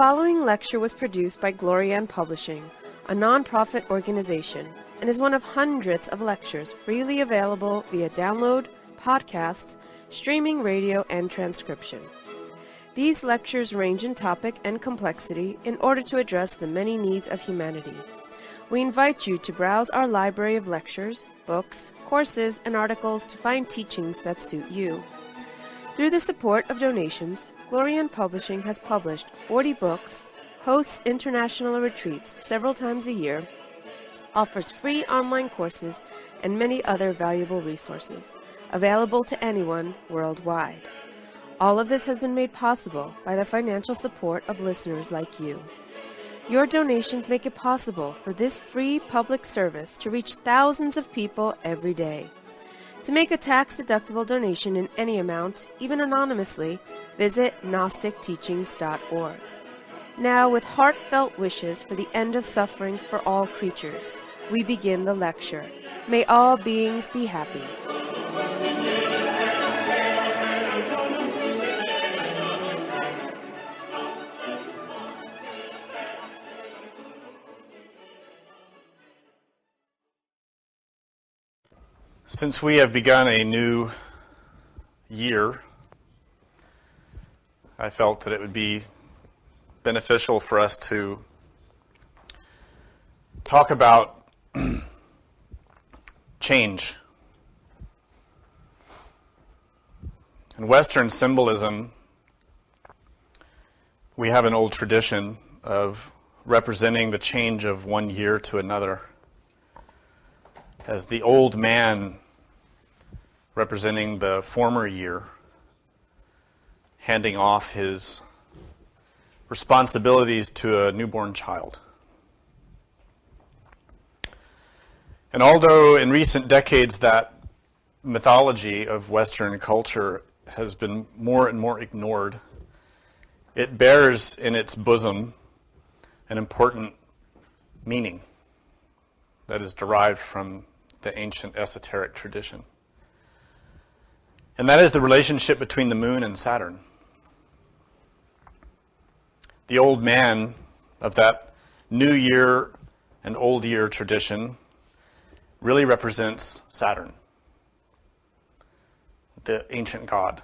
following lecture was produced by Glorian Publishing, a non-profit organization, and is one of hundreds of lectures freely available via download, podcasts, streaming radio, and transcription. These lectures range in topic and complexity in order to address the many needs of humanity. We invite you to browse our library of lectures, books, courses, and articles to find teachings that suit you. Through the support of donations, Glorian Publishing has published 40 books, hosts international retreats several times a year, offers free online courses, and many other valuable resources, available to anyone worldwide. All of this has been made possible by the financial support of listeners like you. Your donations make it possible for this free public service to reach thousands of people every day. To make a tax-deductible donation in any amount, even anonymously, visit GnosticTeachings.org. Now, with heartfelt wishes for the end of suffering for all creatures, we begin the lecture. May all beings be happy. Since we have begun a new year, I felt that it would be beneficial for us to talk about change. In Western symbolism, we have an old tradition of representing the change of one year to another, as the old man representing the former year, handing off his responsibilities to a newborn child. And although in recent decades that mythology of Western culture has been more and more ignored, it bears in its bosom an important meaning that is derived from the ancient esoteric tradition. And that is the relationship between the moon and Saturn. The old man of that New Year and Old Year tradition really represents Saturn, the ancient god,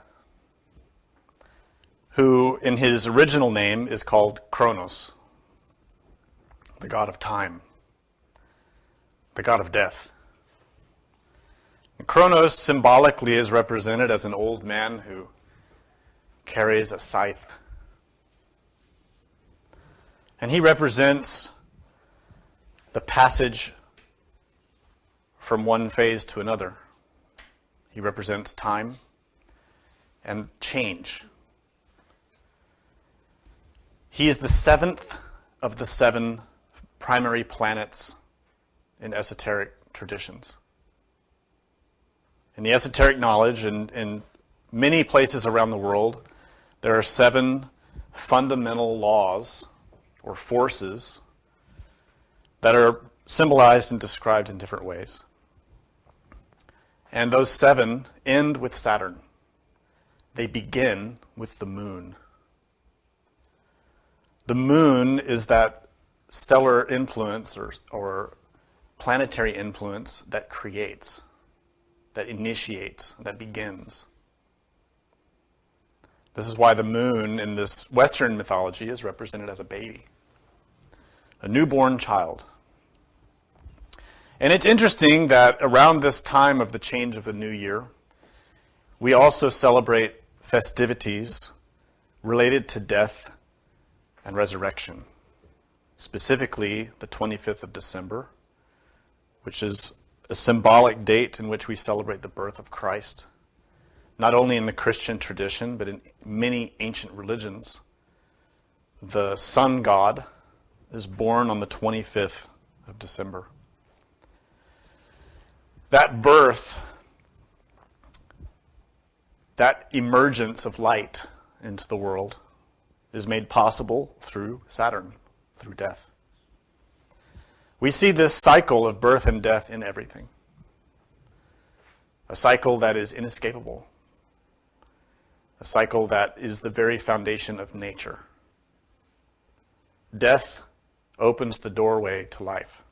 who in his original name is called Kronos, the god of time, the god of death. And Kronos symbolically is represented as an old man who carries a scythe. And he represents the passage from one phase to another. He represents time and change. He is the seventh of the seven primary planets in esoteric traditions. In the esoteric knowledge, in many places around the world, there are 7 fundamental laws or forces that are symbolized and described in different ways. And those 7 end with Saturn. They begin with the moon. The moon is that stellar influence or planetary influence that creates, that initiates, that begins. This is why the moon in this Western mythology is represented as a baby, a newborn child. And it's interesting that around this time of the change of the new year, we also celebrate festivities related to death and resurrection, specifically the 25th of December, which is a symbolic date in which we celebrate the birth of Christ, not only in the Christian tradition, but in many ancient religions. The sun god is born on the 25th of December. That birth, that emergence of light into the world is made possible through Saturn, through death. We see this cycle of birth and death in everything. A cycle that is inescapable. A cycle that is the very foundation of nature. death opens the doorway to life.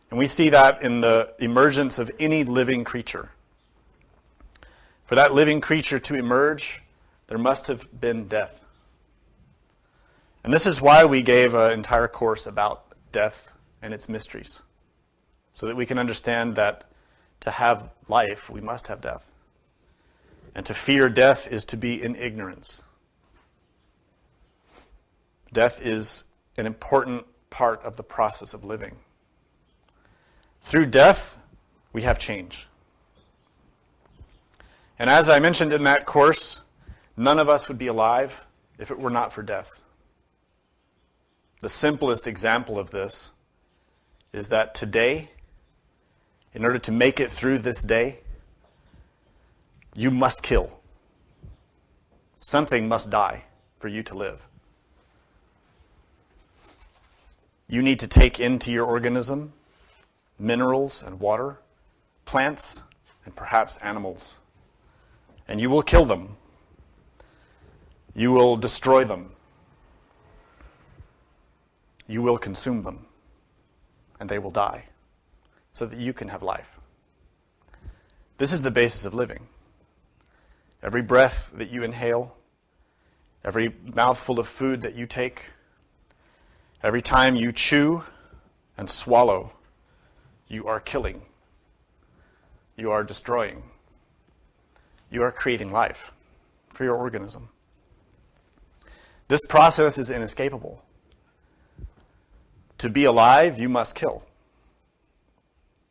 And we see that in the emergence of any living creature. For that living creature to emerge, there must have been death. And this is why we gave an entire course about death and its mysteries, so that we can understand that to have life, we must have death. And to fear death is to be in ignorance. Death is an important part of the process of living. Through death, we have change. And as I mentioned in that course, none of us would be alive if it were not for death. The simplest example of this is that today, in order to make it through this day, you must kill. Something must die for you to live. You need to take into your organism minerals and water, plants, and perhaps animals. And you will kill them. You will destroy them. You will consume them. And they will die so that you can have life. This is the basis of living. Every breath that you inhale, every mouthful of food that you take, every time you chew and swallow, you are killing. You are destroying. You are creating life for your organism. This process is inescapable. To be alive, you must kill.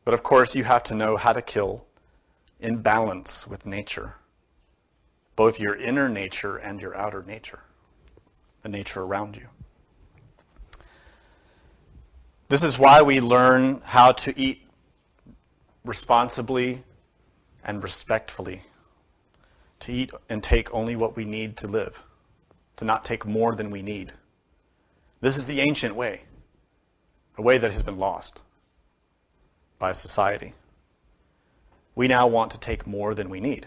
But of course, you have to know how to kill in balance with nature, both your inner nature and your outer nature, the nature around you. This is why we learn how to eat responsibly and respectfully, to eat and take only what we need to live, to not take more than we need. This is the ancient way, a way that has been lost by society. We now want to take more than we need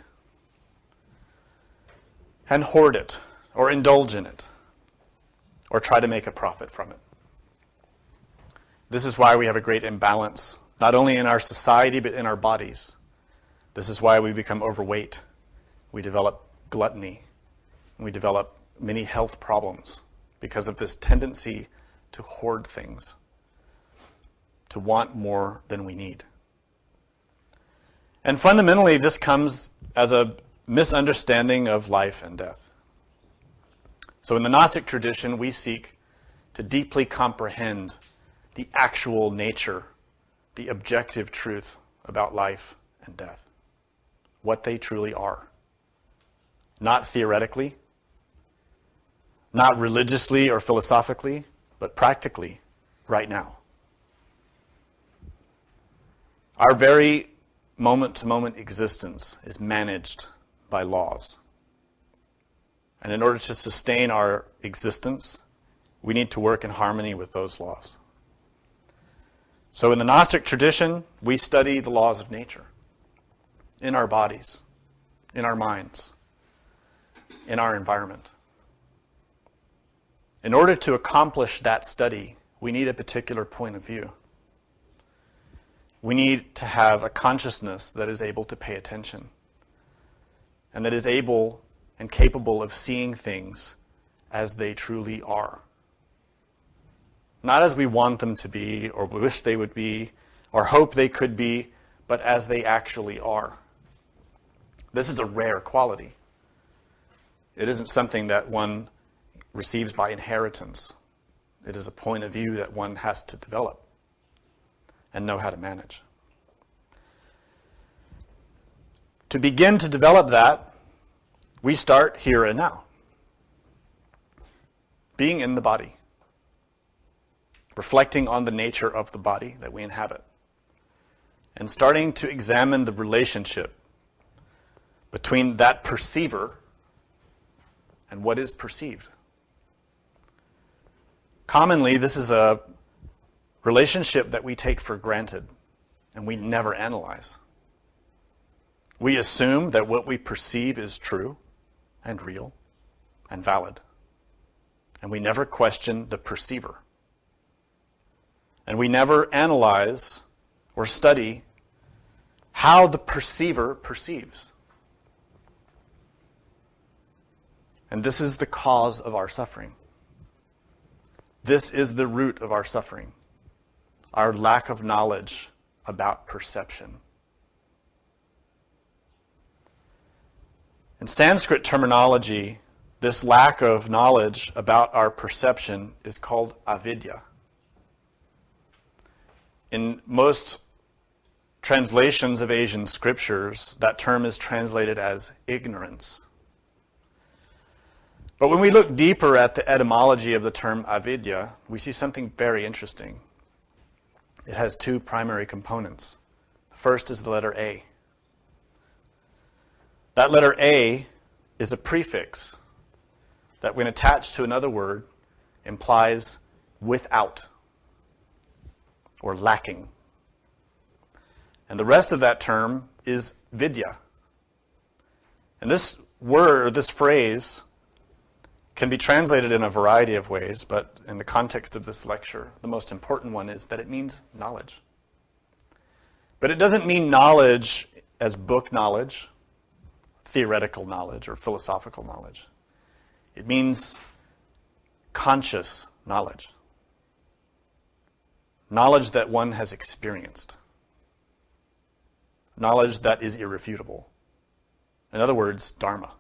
and hoard it or indulge in it or try to make a profit from it. This is why we have a great imbalance, not only in our society, but in our bodies. This is why we become overweight. We develop gluttony. And we develop many health problems because of this tendency to hoard things, to want more than we need. And fundamentally, this comes as a misunderstanding of life and death. So in the Gnostic tradition, we seek to deeply comprehend the actual nature, the objective truth about life and death, what they truly are. Not theoretically, not religiously or philosophically, but practically, right now. Our very moment-to-moment existence is managed by laws. And in order to sustain our existence, we need to work in harmony with those laws. So in the Gnostic tradition, we study the laws of nature in our bodies, in our minds, in our environment. In order to accomplish that study, we need a particular point of view. We need to have a consciousness that is able to pay attention and that is able and capable of seeing things as they truly are. Not as we want them to be, or wish they would be, or hope they could be, but as they actually are. This is a rare quality. It isn't something that one receives by inheritance. It is a point of view that one has to develop and know how to manage. To begin to develop that, we start here and now. Being in the body. Reflecting on the nature of the body that we inhabit. And starting to examine the relationship between that perceiver and what is perceived. Commonly, this is a relationship that we take for granted and we never analyze. We assume that what we perceive is true and real and valid. And we never question the perceiver. And we never analyze or study how the perceiver perceives. And this is the cause of our suffering. This is the root of our suffering, our lack of knowledge about perception. In Sanskrit terminology, this lack of knowledge about our perception is called avidya. In most translations of Asian scriptures, that term is translated as ignorance. But when we look deeper at the etymology of the term avidya, we see something very interesting. It has two primary components. The first is the letter A. That letter A is a prefix that, when attached to another word, implies without or lacking. And the rest of that term is vidya. And this word, or this phrase, can be translated in a variety of ways, but in the context of this lecture, the most important one is that it means knowledge. But it doesn't mean knowledge as book knowledge, theoretical knowledge, or philosophical knowledge. It means conscious knowledge. Knowledge that one has experienced. Knowledge that is irrefutable. In other words, dharma,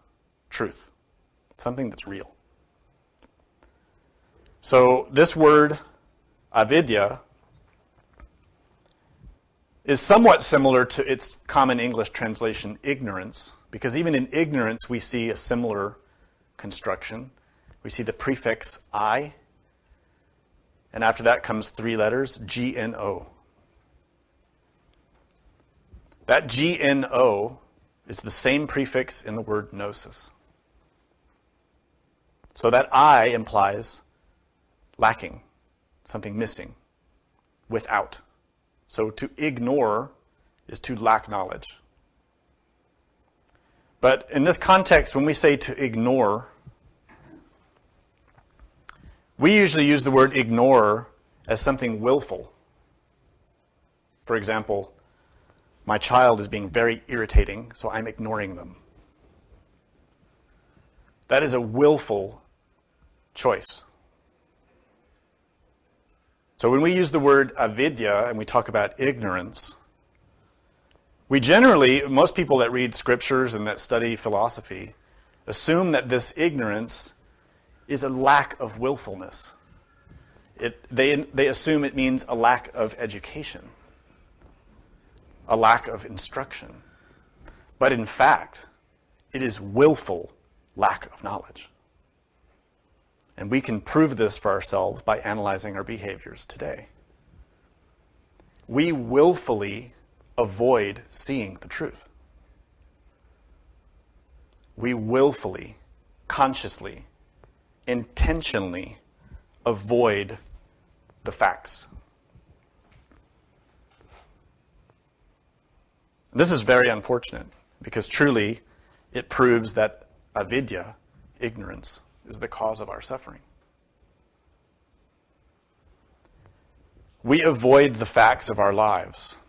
truth, something that's real. So this word, avidya, is somewhat similar to its common English translation, ignorance, because even in ignorance we see a similar construction. We see the prefix I, and after that comes three letters, G-N-O. That G-N-O is the same prefix in the word gnosis. So that I implies lacking, something missing, without. So to ignore is to lack knowledge. But in this context, when we say to ignore, we usually use the word ignore as something willful. For example, my child is being very irritating, so I'm ignoring them. That is a willful choice. So when we use the word avidya and we talk about ignorance, we generally, most people that read scriptures and that study philosophy, assume that this ignorance is a lack of willfulness. They assume it means a lack of education, a lack of instruction. But in fact, it is willful lack of knowledge. And we can prove this for ourselves by analyzing our behaviors today. We willfully avoid seeing the truth. We willfully, consciously, intentionally avoid the facts. This is very unfortunate because truly it proves that avidya, ignorance, is the cause of our suffering. We avoid the facts of our lives,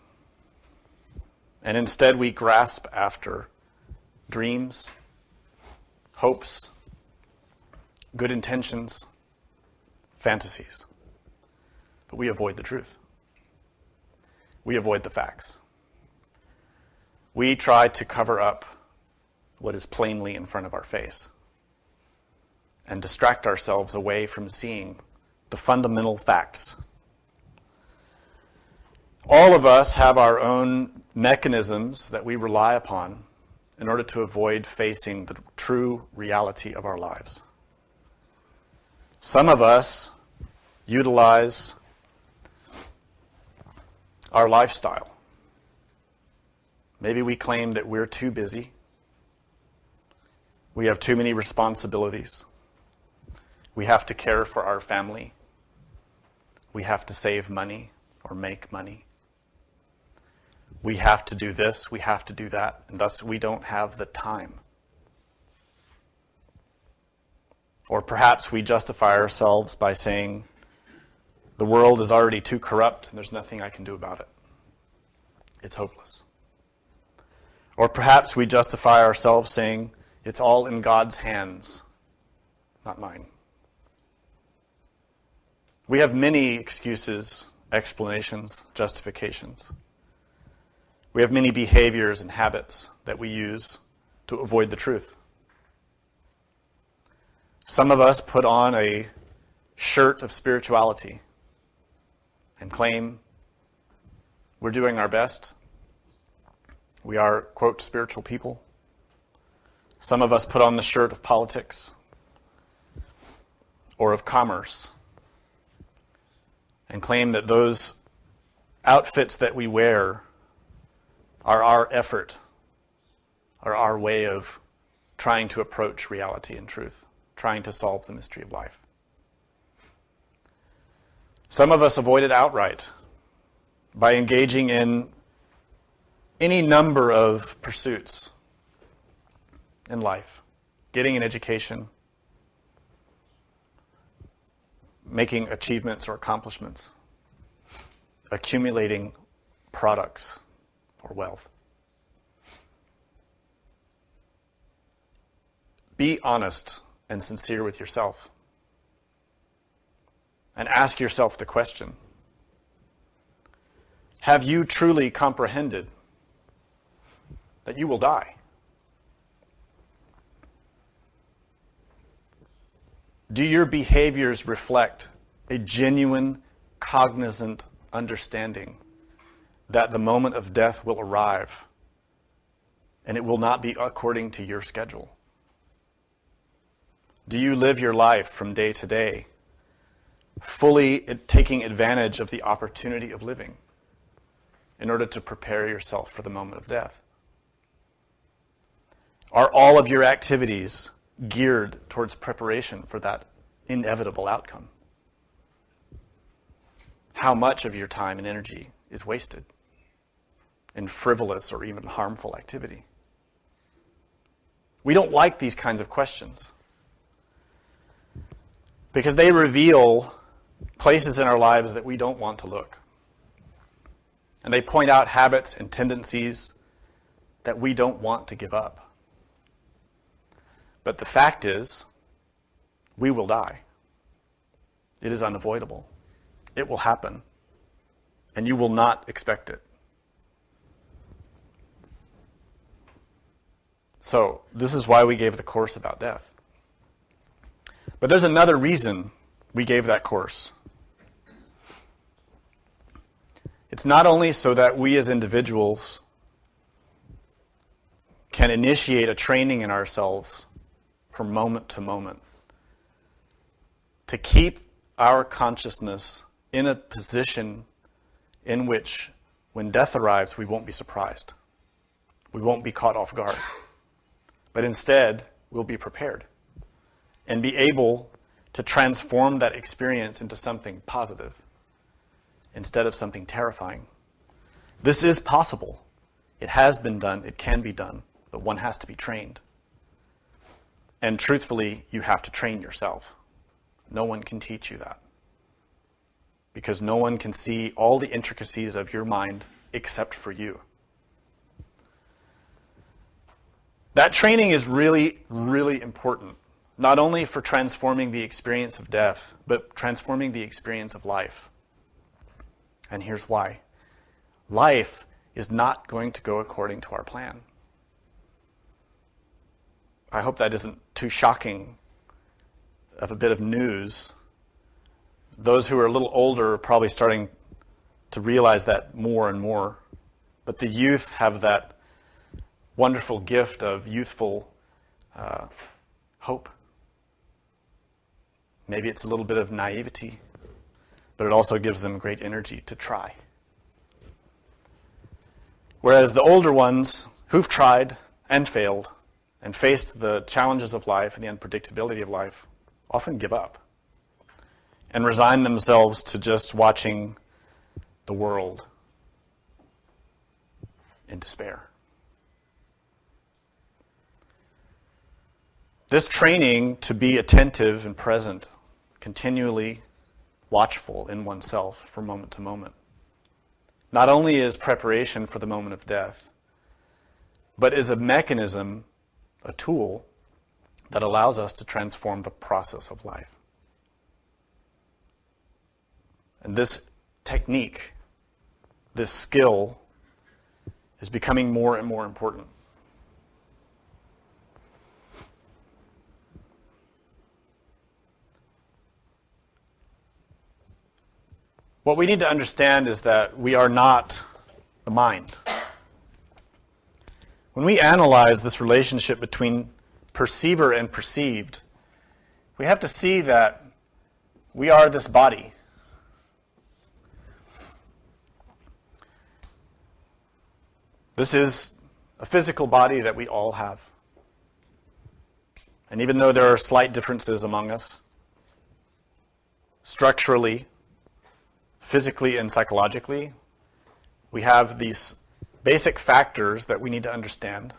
and instead we grasp after dreams, hopes, good intentions, fantasies. But we avoid the truth. We avoid the facts. We try to cover up what is plainly in front of our face and distract ourselves away from seeing the fundamental facts. All of us have our own mechanisms that we rely upon in order to avoid facing the true reality of our lives. Some of us utilize our lifestyle. Maybe we claim that we're too busy. We have too many responsibilities. We have to care for our family. We have to save money or make money. We have to do this, we have to do that, and thus we don't have the time. Or perhaps we justify ourselves by saying, the world is already too corrupt and there's nothing I can do about it. It's hopeless. Or perhaps we justify ourselves saying, it's all in God's hands, not mine. We have many excuses, explanations, justifications. We have many behaviors and habits that we use to avoid the truth. Some of us put on a shirt of spirituality and claim we're doing our best. We are, quote, spiritual people. Some of us put on the shirt of politics or of commerce and claim that those outfits that we wear are our effort, are our way of trying to approach reality and truth, trying to solve the mystery of life. Some of us avoid it outright by engaging in any number of pursuits in life, getting an education, making achievements or accomplishments, accumulating products or wealth. Be honest and sincere with yourself. And ask yourself the question, have you truly comprehended that you will die? Do your behaviors reflect a genuine, cognizant understanding that the moment of death will arrive and it will not be according to your schedule? Do you live your life from day to day fully taking advantage of the opportunity of living in order to prepare yourself for the moment of death? Are all of your activities geared towards preparation for that inevitable outcome? How much of your time and energy is wasted in frivolous or even harmful activity? We don't like these kinds of questions because they reveal places in our lives that we don't want to look. And they point out habits and tendencies that we don't want to give up. But the fact is, we will die. It is unavoidable. It will happen. And you will not expect it. So, this is why we gave the course about death. But there's another reason we gave that course. It's not only so that we as individuals can initiate a training in ourselves from moment to moment to keep our consciousness in a position in which when death arrives, we won't be surprised. We won't be caught off guard. But instead, we'll be prepared and be able to transform that experience into something positive instead of something terrifying. This is possible. It has been done. It can be done. But one has to be trained. And truthfully, you have to train yourself. No one can teach you that. Because no one can see all the intricacies of your mind except for you. That training is really, really important. Not only for transforming the experience of death, but transforming the experience of life. And here's why. Life is not going to go according to our plan. I hope that isn't too shocking of a bit of news. Those who are a little older are probably starting to realize that more and more. But the youth have that wonderful gift of youthful hope. Maybe it's a little bit of naivety, but it also gives them great energy to try. Whereas the older ones who've tried and failed and faced the challenges of life and the unpredictability of life often give up and resign themselves to just watching the world in despair. This training to be attentive and present, continually watchful in oneself from moment to moment, not only is preparation for the moment of death, but is a mechanism, a tool, that allows us to transform the process of life. And this technique, this skill, is becoming more and more important. What we need to understand is that we are not the mind. When we analyze this relationship between perceiver and perceived, we have to see that we are this body. This is a physical body that we all have. And even though there are slight differences among us, structurally, physically, and psychologically, we have these basic factors that we need to understand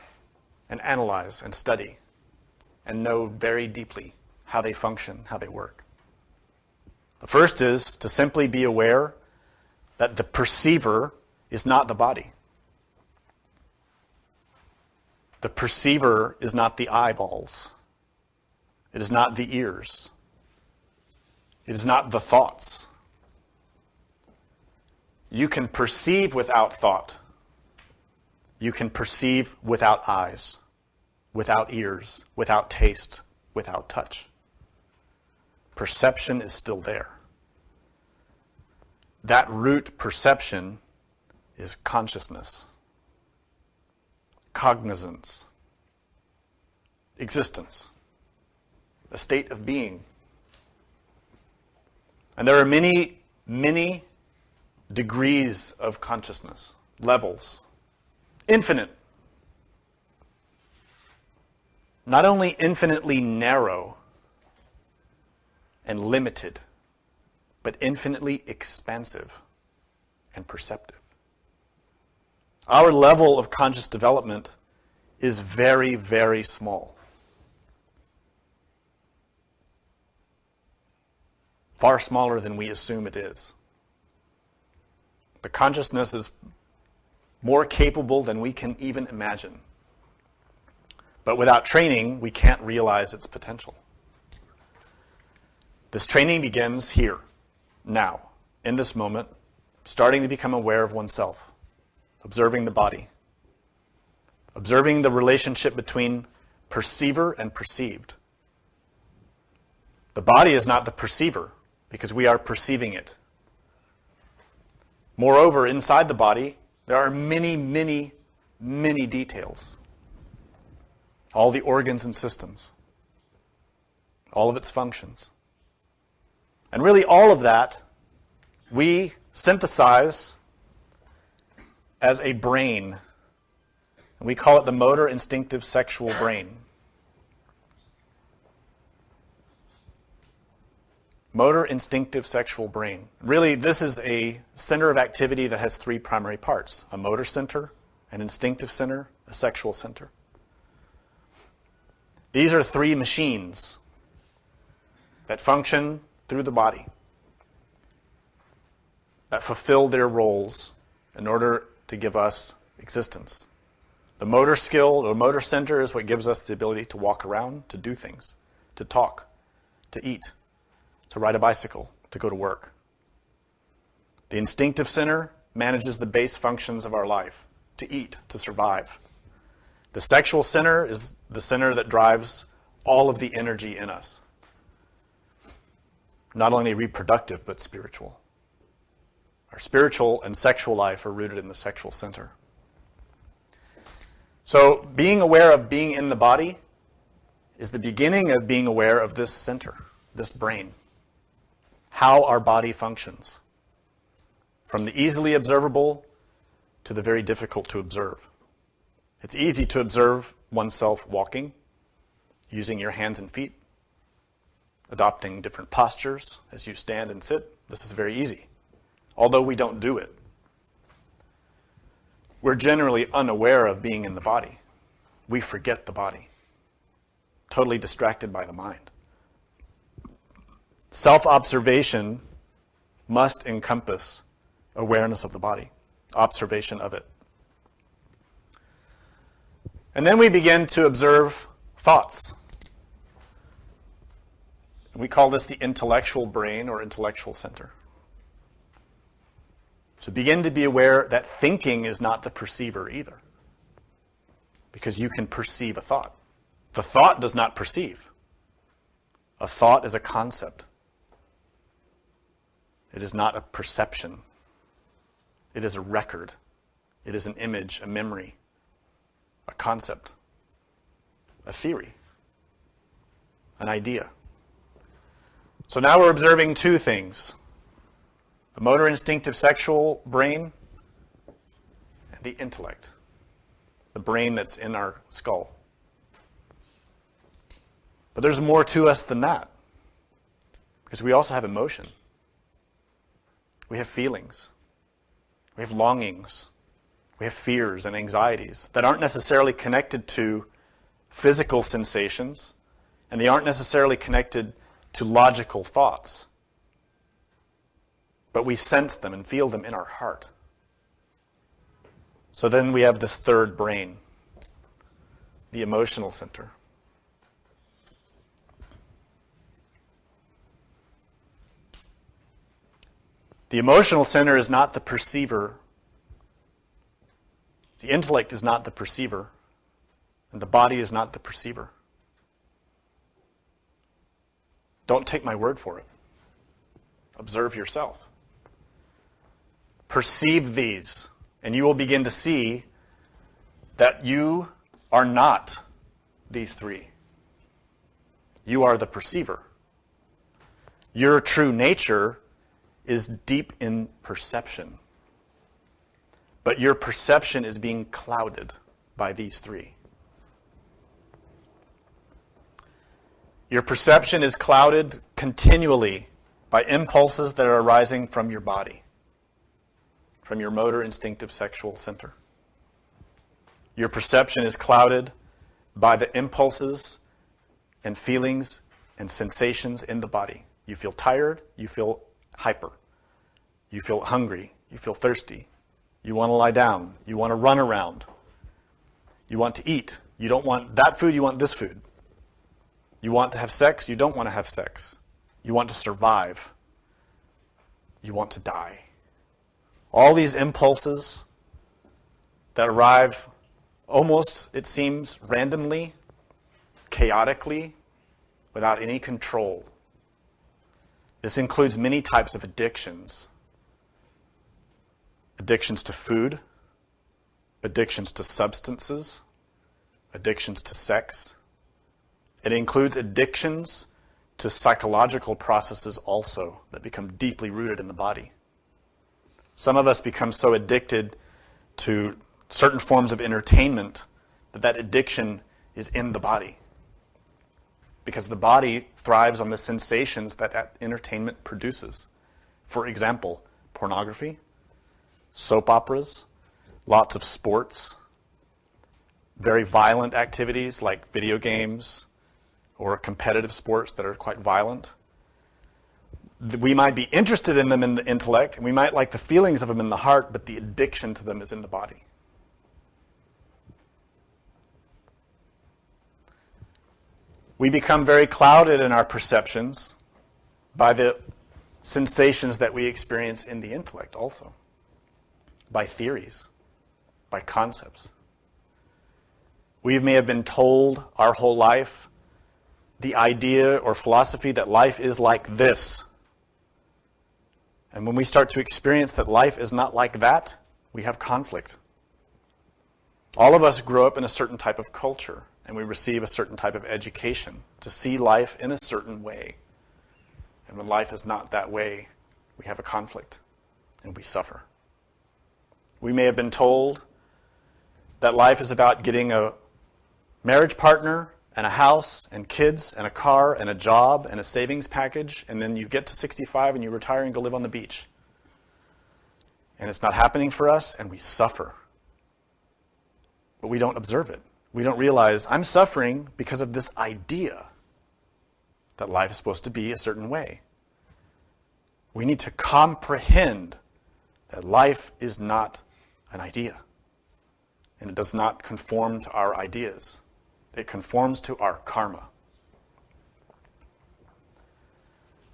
and analyze and study and know very deeply how they function, how they work. The first is to simply be aware that the perceiver is not the body. The perceiver is not the eyeballs. It is not the ears. It is not the thoughts. You can perceive without thought. You can perceive without eyes, without ears, without taste, without touch. Perception is still there. That root perception is consciousness, cognizance, existence, a state of being. And there are many, many degrees of consciousness, levels, infinite. Not only infinitely narrow and limited, but infinitely expansive and perceptive. Our level of conscious development is very, very small. Far smaller than we assume it is. The consciousness is more capable than we can even imagine. But without training, we can't realize its potential. This training begins here, now, in this moment, starting to become aware of oneself, observing the body, observing the relationship between perceiver and perceived. The body is not the perceiver, because we are perceiving it. Moreover, inside the body, there are many, many, many details. All the organs and systems. All of its functions. And really all of that we synthesize as a brain. And we call it the motor instinctive sexual brain. Motor instinctive sexual brain. Really, this is a center of activity that has three primary parts: a motor center, an instinctive center, a sexual center. These are three machines that function through the body, that fulfill their roles in order to give us existence. The motor skill, the motor center, is what gives us the ability to walk around, to do things, to talk, to eat, to ride a bicycle, to go to work. The instinctive center manages the base functions of our life, to eat, to survive. The sexual center is the center that drives all of the energy in us. Not only reproductive, but spiritual. Our spiritual and sexual life are rooted in the sexual center. So being aware of being in the body is the beginning of being aware of this center, this brain. How our body functions, from the easily observable to the very difficult to observe. It's easy to observe oneself walking, using your hands and feet, adopting different postures as you stand and sit. This is very easy, although we don't do it. We're generally unaware of being in the body. We forget the body. totally distracted by the mind. Self-observation must encompass awareness of the body, observation of it. And then we begin to observe thoughts. We call this the intellectual brain or intellectual center. So begin to be aware that thinking is not the perceiver either, because you can perceive a thought. The thought does not perceive. A thought is a concept. It is not a perception. It is a record. It is an image, a memory, a concept, a theory, an idea. So now we're observing two things: the motor instinctive sexual brain and the intellect, the brain that's in our skull. But there's more to us than that, because we also have emotion. We have feelings. We have longings. We have fears and anxieties that aren't necessarily connected to physical sensations, and they aren't necessarily connected to logical thoughts. But we sense them and feel them in our heart. So then we have this third brain, the emotional center. The emotional center is not the perceiver. The intellect is not the perceiver, and the body is not the perceiver. Don't take my word for it. Observe yourself. Perceive these, and you will begin to see that you are not these three. You are the perceiver. Your true nature is deep in perception. But your perception is being clouded by these three. Your perception is clouded continually by impulses that are arising from your body, from your motor instinctive sexual center. Your perception is clouded by the impulses and feelings and sensations in the body. You feel tired, you feel hyper, you feel hungry, you feel thirsty, you want to lie down, you want to run around, you want to eat, you don't want that food, you want this food. You want to have sex, you don't want to have sex. You want to survive, you want to die. All these impulses that arrive almost, it seems, randomly, chaotically, without any control. This includes many types of addictions. Addictions to food, addictions to substances, addictions to sex. It includes addictions to psychological processes also that become deeply rooted in the body. Some of us become so addicted to certain forms of entertainment that that addiction is in the body, because the body thrives on the sensations that that entertainment produces. For example, pornography, soap operas, lots of sports, very violent activities like video games or competitive sports that are quite violent. We might be interested in them in the intellect, and we might like the feelings of them in the heart, but the addiction to them is in the body. We become very clouded in our perceptions by the sensations that we experience in the intellect also, by theories, by concepts. We may have been told our whole life the idea or philosophy that life is like this. And when we start to experience that life is not like that, we have conflict. All of us grow up in a certain type of culture, and we receive a certain type of education to see life in a certain way. And when life is not that way, we have a conflict, and we suffer. We may have been told that life is about getting a marriage partner and a house and kids and a car and a job and a savings package, and then you get to 65 and you retire and go live on the beach. And it's not happening for us, and we suffer. But we don't observe it. we don't realize I'm suffering because of this idea that life is supposed to be a certain way. We need to comprehend that life is not an idea, and it does not conform to our ideas. It conforms to our karma.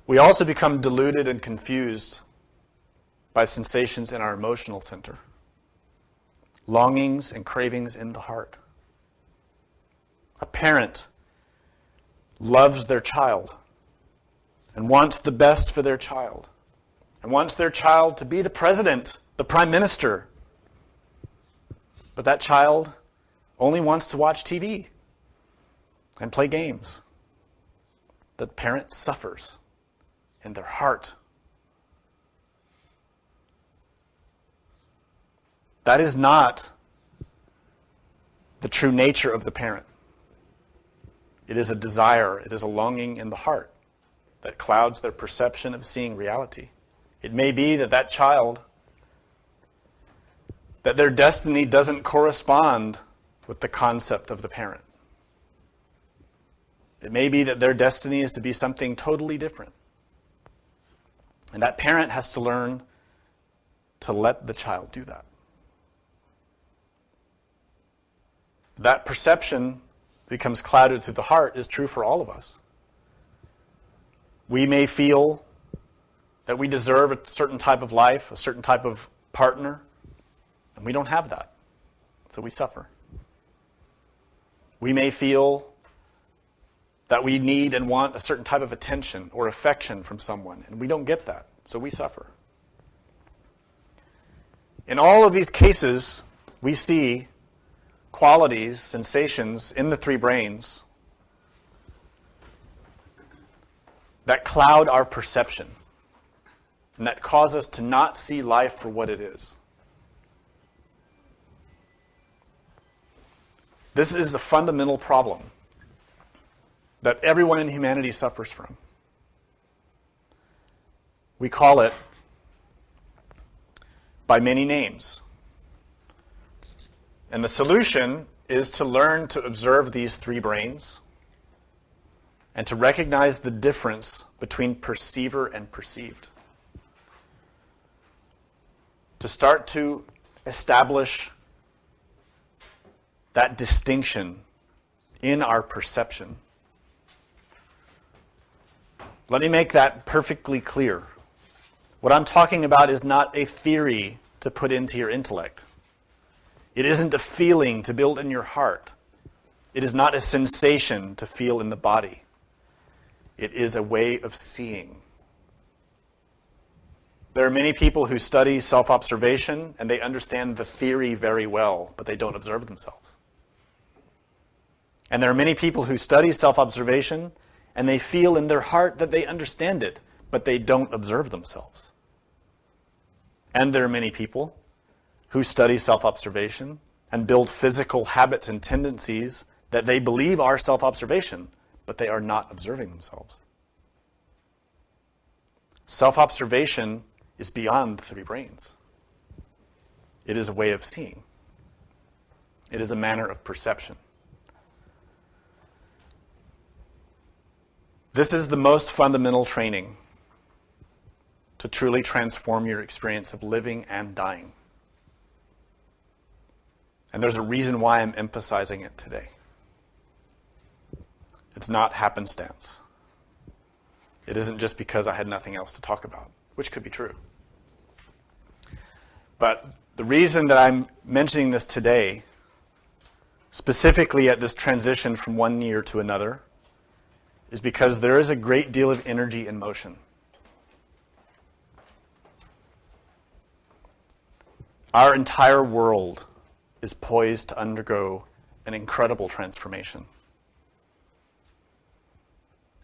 We also become deluded and confused by sensations in our emotional center, longings and cravings in the heart. A parent loves their child and wants the best for their child and wants their child to be the president, the prime minister. But that child only wants to watch TV and play games. The parent suffers in their heart. That is not the true nature of the parent. It is a desire, it is a longing in the heart that clouds their perception of seeing reality. It may be that that child, that their destiny doesn't correspond with the concept of the parent. It may be that their destiny is to be something totally different. And that parent has to learn to let the child do that. That perception becomes clouded through the heart is true for all of us. We may feel that we deserve a certain type of life, a certain type of partner, and we don't have that, so we suffer. We may feel that we need and want a certain type of attention or affection from someone, and we don't get that, so we suffer. In all of these cases, we see qualities, sensations in the three brains that cloud our perception and that cause us to not see life for what it is. This is the fundamental problem that everyone in humanity suffers from. We call it by many names. And the solution is to learn to observe these three brains and to recognize the difference between perceiver and perceived. To start to establish that distinction in our perception. Let me make that perfectly clear. What I'm talking about is not a theory to put into your intellect. It isn't a feeling to build in your heart. It is not a sensation to feel in the body. It is a way of seeing. There are many people who study self-observation and they understand the theory very well, but they don't observe themselves. And there are many people who study self-observation and they feel in their heart that they understand it, but they don't observe themselves. And there are many people who study self-observation and build physical habits and tendencies that they believe are self-observation, but they are not observing themselves. Self-observation is beyond the three brains. It is a way of seeing. It is a manner of perception. This is the most fundamental training to truly transform your experience of living and dying. And there's a reason why I'm emphasizing it today. It's not happenstance. It isn't just because I had nothing else to talk about, which could be true. But the reason that I'm mentioning this today, specifically at this transition from one year to another, is because there is a great deal of energy in motion. Our entire world is poised to undergo an incredible transformation.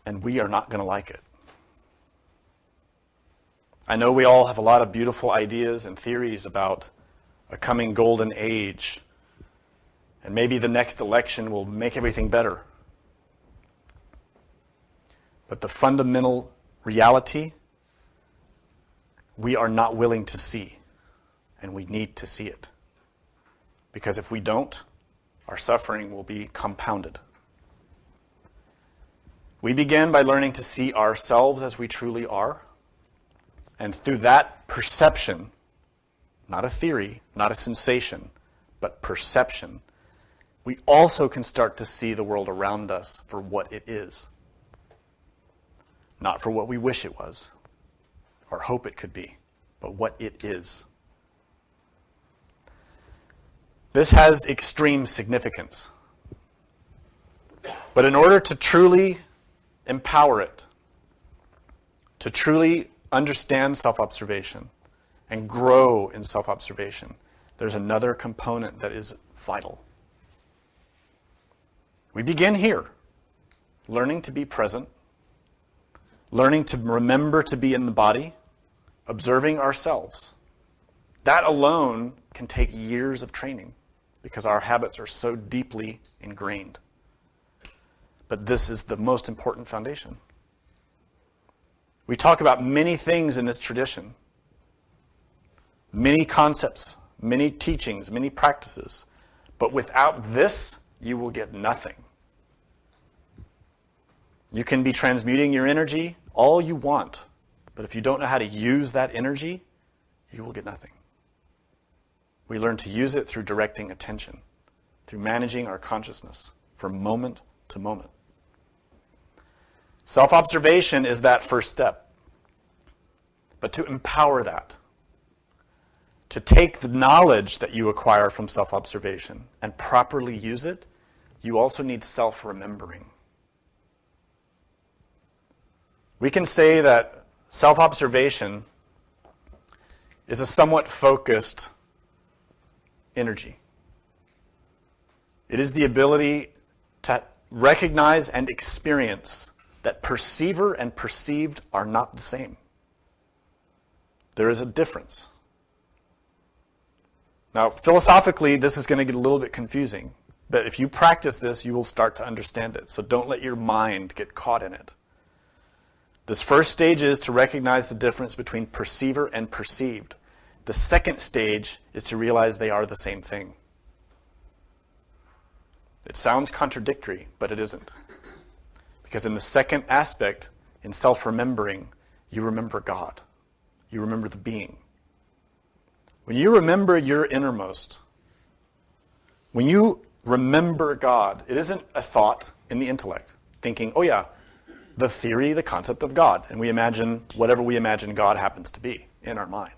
And we are not going to like it. I know we all have a lot of beautiful ideas and theories about a coming golden age, and maybe the next election will make everything better. But the fundamental reality, we are not willing to see, and we need to see it. Because if we don't, our suffering will be compounded. We begin by learning to see ourselves as we truly are, and through that perception, not a theory, not a sensation, but perception, we also can start to see the world around us for what it is, not for what we wish it was or hope it could be, but what it is. This has extreme significance. But in order to truly empower it, to truly understand self-observation and grow in self-observation, there's another component that is vital. We begin here, learning to be present, learning to remember to be in the body, observing ourselves. That alone can take years of training because our habits are so deeply ingrained. But this is the most important foundation. We talk about many things in this tradition, many concepts, many teachings, many practices, but without this, you will get nothing. You can be transmuting your energy all you want, but if you don't know how to use that energy, you will get nothing. We learn to use it through directing attention, through managing our consciousness from moment to moment. Self-observation is that first step. But to empower that, to take the knowledge that you acquire from self-observation and properly use it, you also need self-remembering. We can say that self-observation is a somewhat focused energy. It is the ability to recognize and experience that perceiver and perceived are not the same. There is a difference. Now, philosophically, this is going to get a little bit confusing, but if you practice this, you will start to understand it. So don't let your mind get caught in it. This first stage is to recognize the difference between perceiver and perceived. The second stage is to realize they are the same thing. It sounds contradictory, but it isn't. Because in the second aspect, in self-remembering, you remember God. You remember the being. When you remember your innermost, when you remember God, it isn't a thought in the intellect, thinking, oh yeah, the theory, the concept of God, and we imagine whatever we imagine God happens to be in our mind.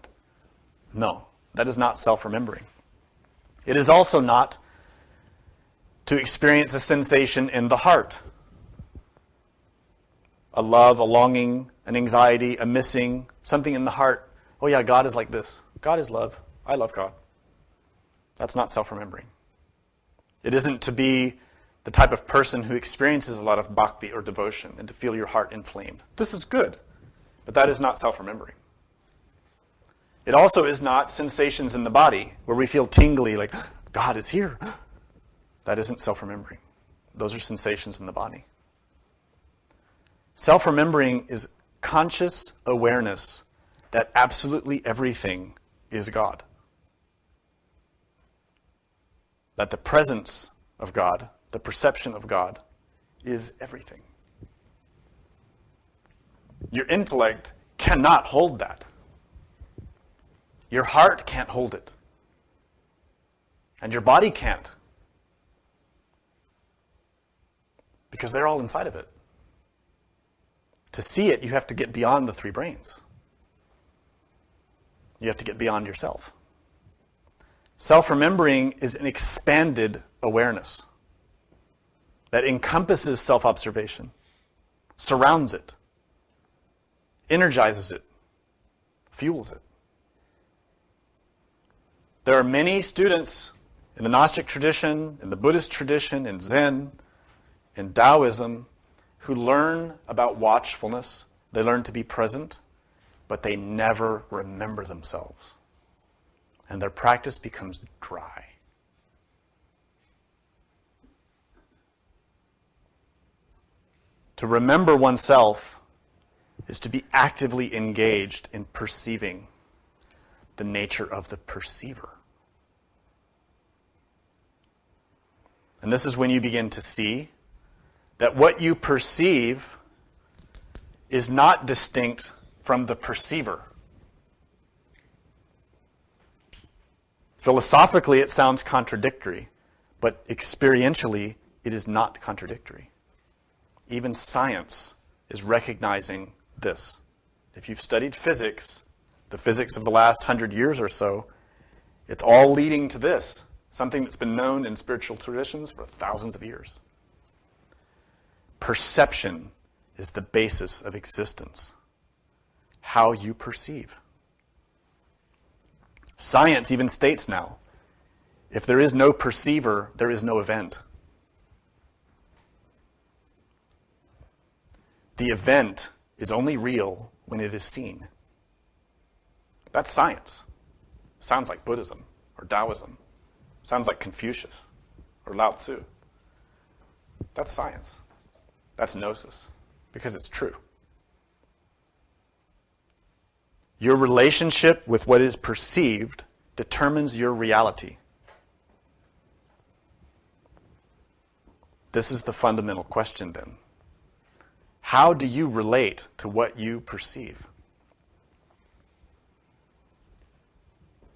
No, that is not self-remembering. It is also not to experience a sensation in the heart. A love, a longing, an anxiety, a missing, something in the heart. Oh yeah, God is like this. God is love. I love God. That's not self-remembering. It isn't to be the type of person who experiences a lot of bhakti or devotion and to feel your heart inflamed. This is good, but that is not self-remembering. It also is not sensations in the body where we feel tingly, like, God is here. That isn't self-remembering. Those are sensations in the body. Self-remembering is conscious awareness that absolutely everything is God. That the presence of God, the perception of God, is everything. Your intellect cannot hold that. Your heart can't hold it. And your body can't. Because they're all inside of it. To see it, you have to get beyond the three brains. You have to get beyond yourself. Self-remembering is an expanded awareness that encompasses self-observation, surrounds it, energizes it, fuels it. There are many students in the Gnostic tradition, in the Buddhist tradition, in Zen, in Taoism, who learn about watchfulness. They learn to be present, but they never remember themselves. And their practice becomes dry. To remember oneself is to be actively engaged in perceiving the nature of the perceiver. And this is when you begin to see that what you perceive is not distinct from the perceiver. Philosophically, it sounds contradictory, but experientially, it is not contradictory. Even science is recognizing this. If you've studied physics, the physics of the last 100 years or so, it's all leading to this, something that's been known in spiritual traditions for thousands of years. Perception is the basis of existence. How you perceive. Science even states now, if there is no perceiver, there is no event. The event is only real when it is seen. That's science. Sounds like Buddhism or Taoism. Sounds like Confucius or Lao Tzu. That's science. That's gnosis, because it's true. Your relationship with what is perceived determines your reality. This is the fundamental question then. How do you relate to what you perceive?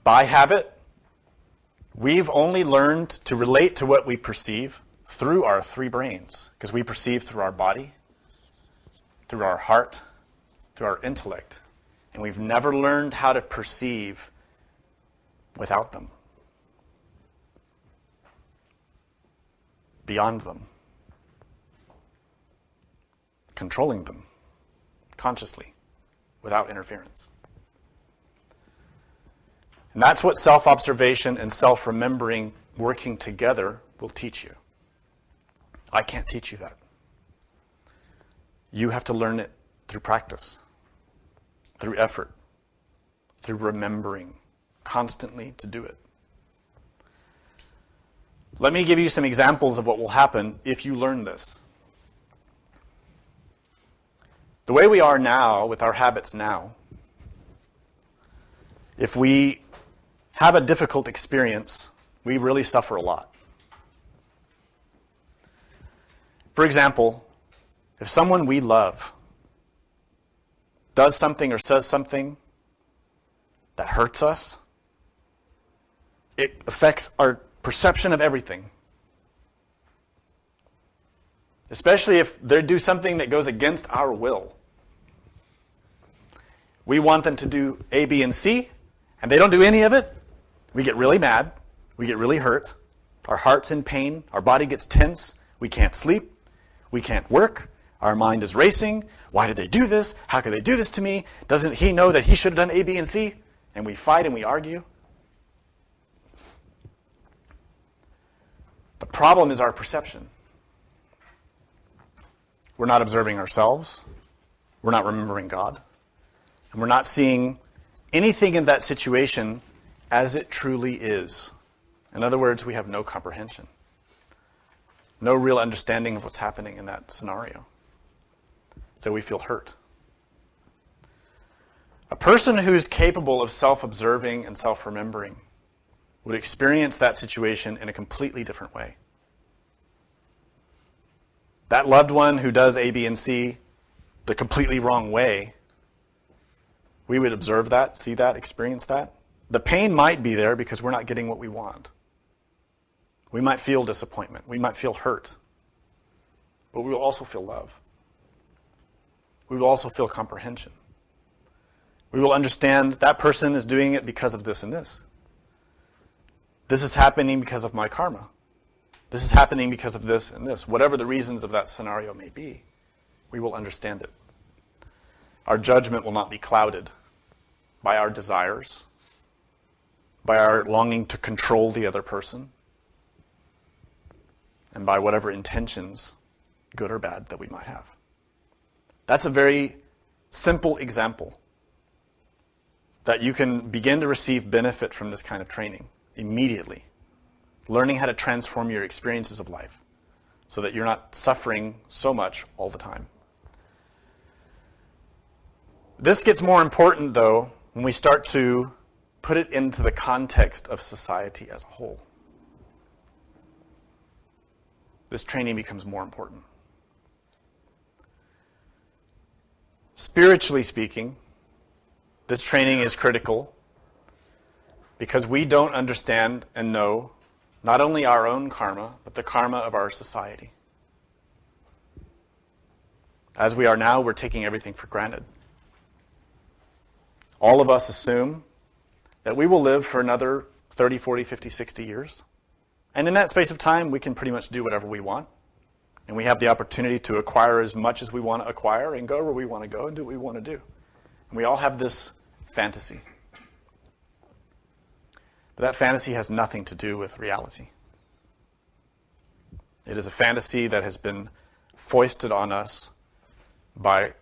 By habit, we've only learned to relate to what we perceive through our three brains, because we perceive through our body, through our heart, through our intellect. And we've never learned how to perceive without them, beyond them, controlling them consciously, without interference. And that's what self-observation and self-remembering working together will teach you. I can't teach you that. You have to learn it through practice, through effort, through remembering constantly to do it. Let me give you some examples of what will happen if you learn this. The way we are now, with our habits now, if we have a difficult experience, we really suffer a lot. For example, if someone we love does something or says something that hurts us, it affects our perception of everything. Especially if they do something that goes against our will. We want them to do A, B, and C, and they don't do any of it. We get really mad. We get really hurt. Our heart's in pain. Our body gets tense. We can't sleep. We can't work. Our mind is racing. Why did they do this? How could they do this to me? Doesn't he know that he should have done A, B, and C? And we fight and we argue. The problem is our perception. We're not observing ourselves. We're not remembering God. And we're not seeing anything in that situation as it truly is. In other words, we have no comprehension. No real understanding of what's happening in that scenario. So we feel hurt. A person who's capable of self-observing and self-remembering would experience that situation in a completely different way. That loved one who does A, B, and C the completely wrong way, we would observe that, see that, experience that. The pain might be there because we're not getting what we want. We might feel disappointment. We might feel hurt. But we will also feel love. We will also feel comprehension. We will understand that person is doing it because of this and this. This is happening because of my karma. This is happening because of this and this. Whatever the reasons of that scenario may be, we will understand it. Our judgment will not be clouded by our desires, by our longing to control the other person, and by whatever intentions, good or bad, that we might have. That's a very simple example that you can begin to receive benefit from this kind of training immediately. Learning how to transform your experiences of life so that you're not suffering so much all the time. This gets more important, though, when we start to put it into the context of society as a whole. this training becomes more important. Spiritually speaking, this training is critical because we don't understand and know not only our own karma, but the karma of our society. As we are now, we're taking everything for granted. All of us assume that we will live for another 30, 40, 50, 60 years. And in that space of time, we can pretty much do whatever we want. And we have the opportunity to acquire as much as we want to acquire and go where we want to go and do what we want to do. And we all have this fantasy. But that fantasy has nothing to do with reality. It is a fantasy that has been foisted on us by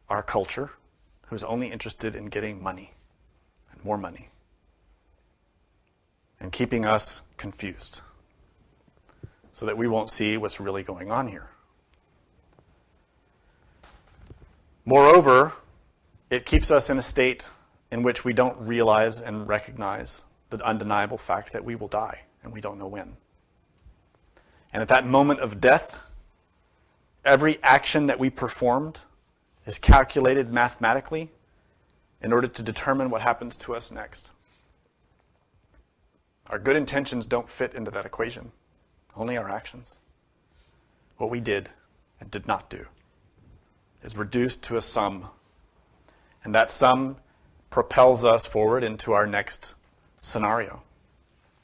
our culture, who's only interested in getting money and more money and keeping us confused so that we won't see what's really going on here. Moreover, it keeps us in a state in which we don't realize and recognize the undeniable fact that we will die, and we don't know when. And at that moment of death, every action that we performed is calculated mathematically in order to determine what happens to us next. Our good intentions don't fit into that equation, only our actions. What we did and did not do is reduced to a sum, and that sum propels us forward into our next scenario,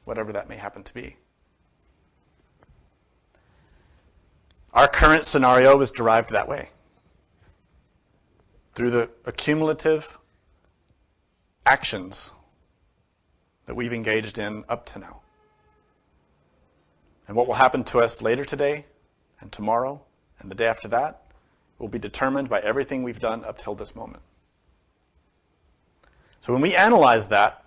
whatever that may happen to be. Our current scenario is derived that way, through the accumulative actions that we've engaged in up to now. And what will happen to us later today and tomorrow and the day after that will be determined by everything we've done up till this moment. So when we analyze that,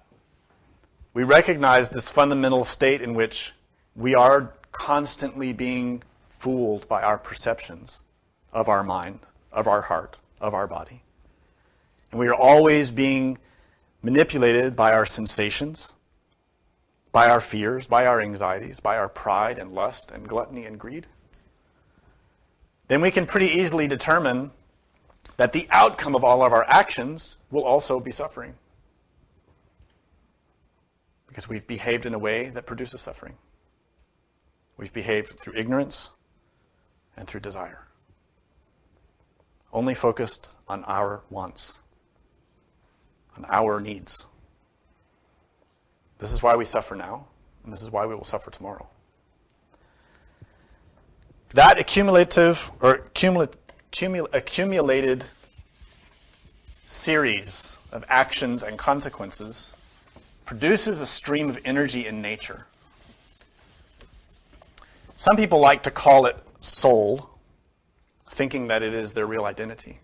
we recognize this fundamental state in which we are constantly being fooled by our perceptions of our mind, of our heart, of our body. And we are always being manipulated by our sensations, by our fears, by our anxieties, by our pride and lust and gluttony and greed. Then we can pretty easily determine that the outcome of all of our actions will also be suffering, because we've behaved in a way that produces suffering. We've behaved through ignorance and through desire, only focused on our wants, on our needs. This is why we suffer now, and this is why we will suffer tomorrow. That accumulated series of actions and consequences produces a stream of energy in nature. Some people like to call it soul, thinking that it is their real identity.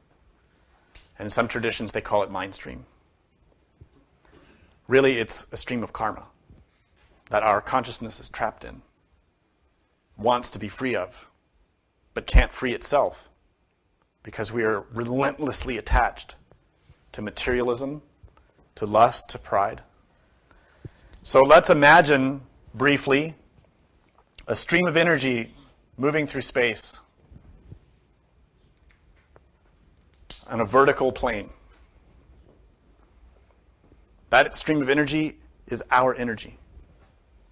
And in some traditions, they call it mind stream. Really, it's a stream of karma that our consciousness is trapped in, wants to be free of, but can't free itself because we are relentlessly attached to materialism, to lust, to pride. So let's imagine briefly a stream of energy moving through space on a vertical plane. That stream of energy is our energy.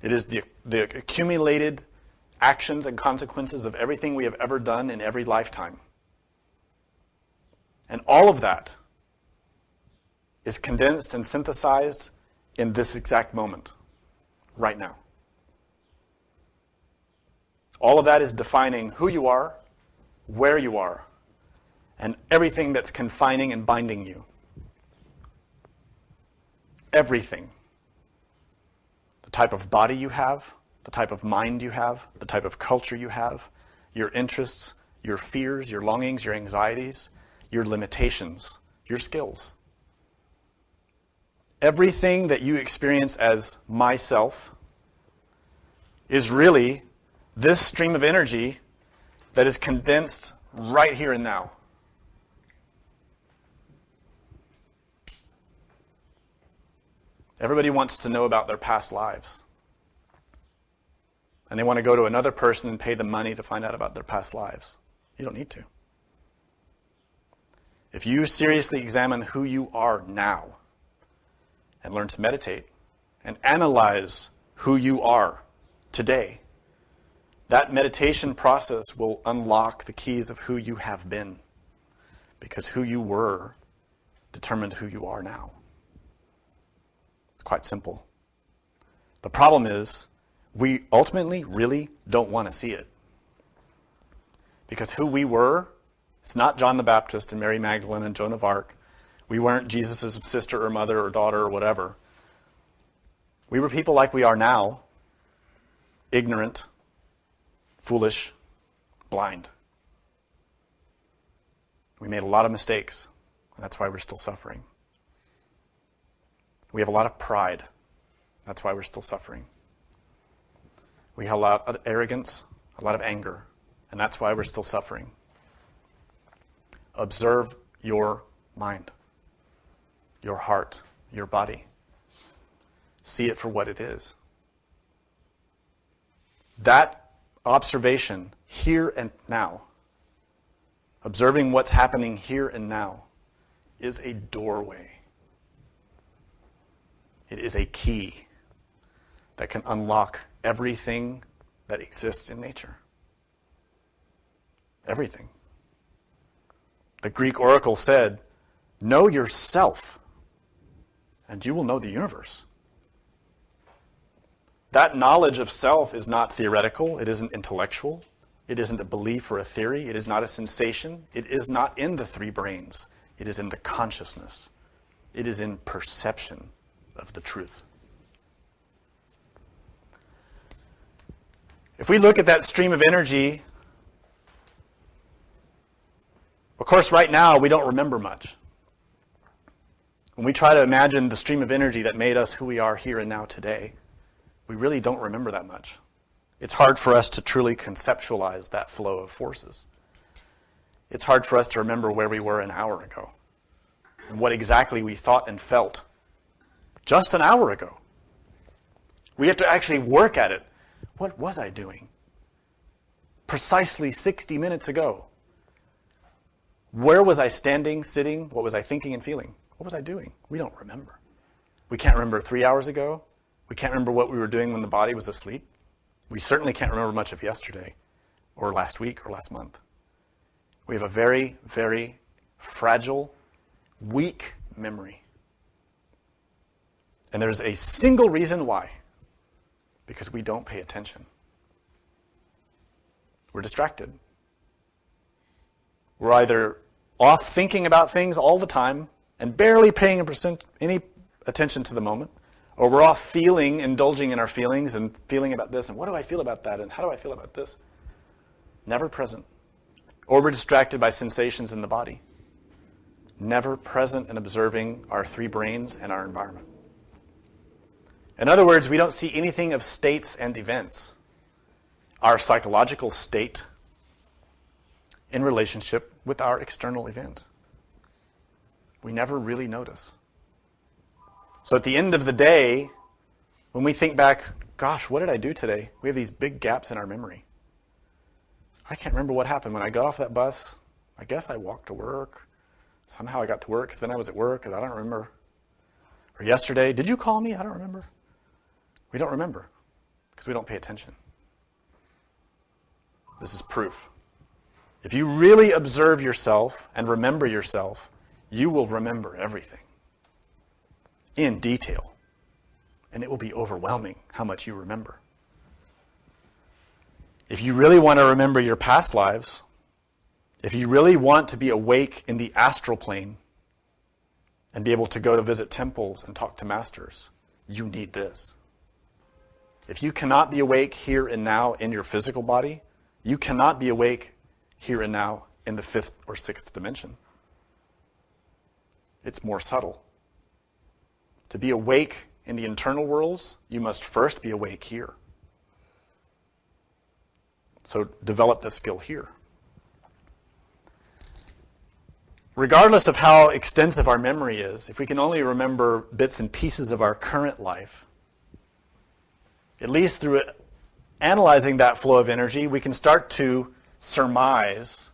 It is the accumulated actions and consequences of everything we have ever done in every lifetime. And all of that is condensed and synthesized in this exact moment, right now. All of that is defining who you are, where you are, and everything that's confining and binding you. Everything. The type of body you have, the type of mind you have, the type of culture you have, your interests, your fears, your longings, your anxieties, your limitations, your skills. Everything that you experience as myself is really this stream of energy that is condensed right here and now. Everybody wants to know about their past lives. and they want to go to another person and pay them money to find out about their past lives. You don't need to. If you seriously examine who you are now and learn to meditate and analyze who you are today, that meditation process will unlock the keys of who you have been, because who you were determined who you are now. It's quite simple. The problem is we ultimately really don't want to see it, because who we were, it's not John the Baptist and Mary Magdalene and Joan of Arc. We weren't Jesus' sister or mother or daughter or whatever. We were people like we are now, ignorant, foolish, blind. We made a lot of mistakes, and that's why we're still suffering. We have a lot of pride. That's why we're still suffering. We have a lot of arrogance, a lot of anger, and that's why we're still suffering. Observe your mind, your heart, your body. See it for what it is. That observation here and now, observing what's happening here and now, is a doorway. It is a key that can unlock everything that exists in nature. Everything. The Greek oracle said, "Know yourself, and you will know the universe." That knowledge of self is not theoretical. It isn't intellectual. It isn't a belief or a theory. It is not a sensation. It is not in the three brains. It is in the consciousness. It is in perception of the truth. If we look at that stream of energy, of course, right now, we don't remember much. When we try to imagine the stream of energy that made us who we are here and now today, we really don't remember that much. It's hard for us to truly conceptualize that flow of forces. It's hard for us to remember where we were an hour ago and what exactly we thought and felt just an hour ago. We have to actually work at it. What was I doing precisely 60 minutes ago? Where was I standing, sitting? What was I thinking and feeling? What was I doing? We don't remember. We can't remember 3 hours ago. We can't remember what we were doing when the body was asleep. We certainly can't remember much of yesterday or last week or last month. We have a very, very fragile, weak memory. And there's a single reason why. Because we don't pay attention. We're distracted. We're either off thinking about things all the time and barely paying any attention to the moment, or we're off feeling, indulging in our feelings and feeling about this, and what do I feel about that, and how do I feel about this? Never present. Or we're distracted by sensations in the body. Never present in observing our three brains and our environment. In other words, we don't see anything of states and events. Our psychological state in relationship with our external event. We never really notice. So at the end of the day, when we think back, gosh, what did I do today? We have these big gaps in our memory. I can't remember what happened when I got off that bus. I guess I walked to work. Somehow I got to work, so then I was at work, and I don't remember. Or yesterday, did you call me? I don't remember. We don't remember because we don't pay attention. This is proof. If you really observe yourself and remember yourself, you will remember everything in detail. And it will be overwhelming how much you remember. If you really want to remember your past lives, if you really want to be awake in the astral plane and be able to go to visit temples and talk to masters, you need this. If you cannot be awake here and now in your physical body, you cannot be awake here and now in the fifth or sixth dimension. It's more subtle. To be awake in the internal worlds, you must first be awake here. So develop this skill here. Regardless of how extensive our memory is, if we can only remember bits and pieces of our current life, at least through analyzing that flow of energy, we can start to surmise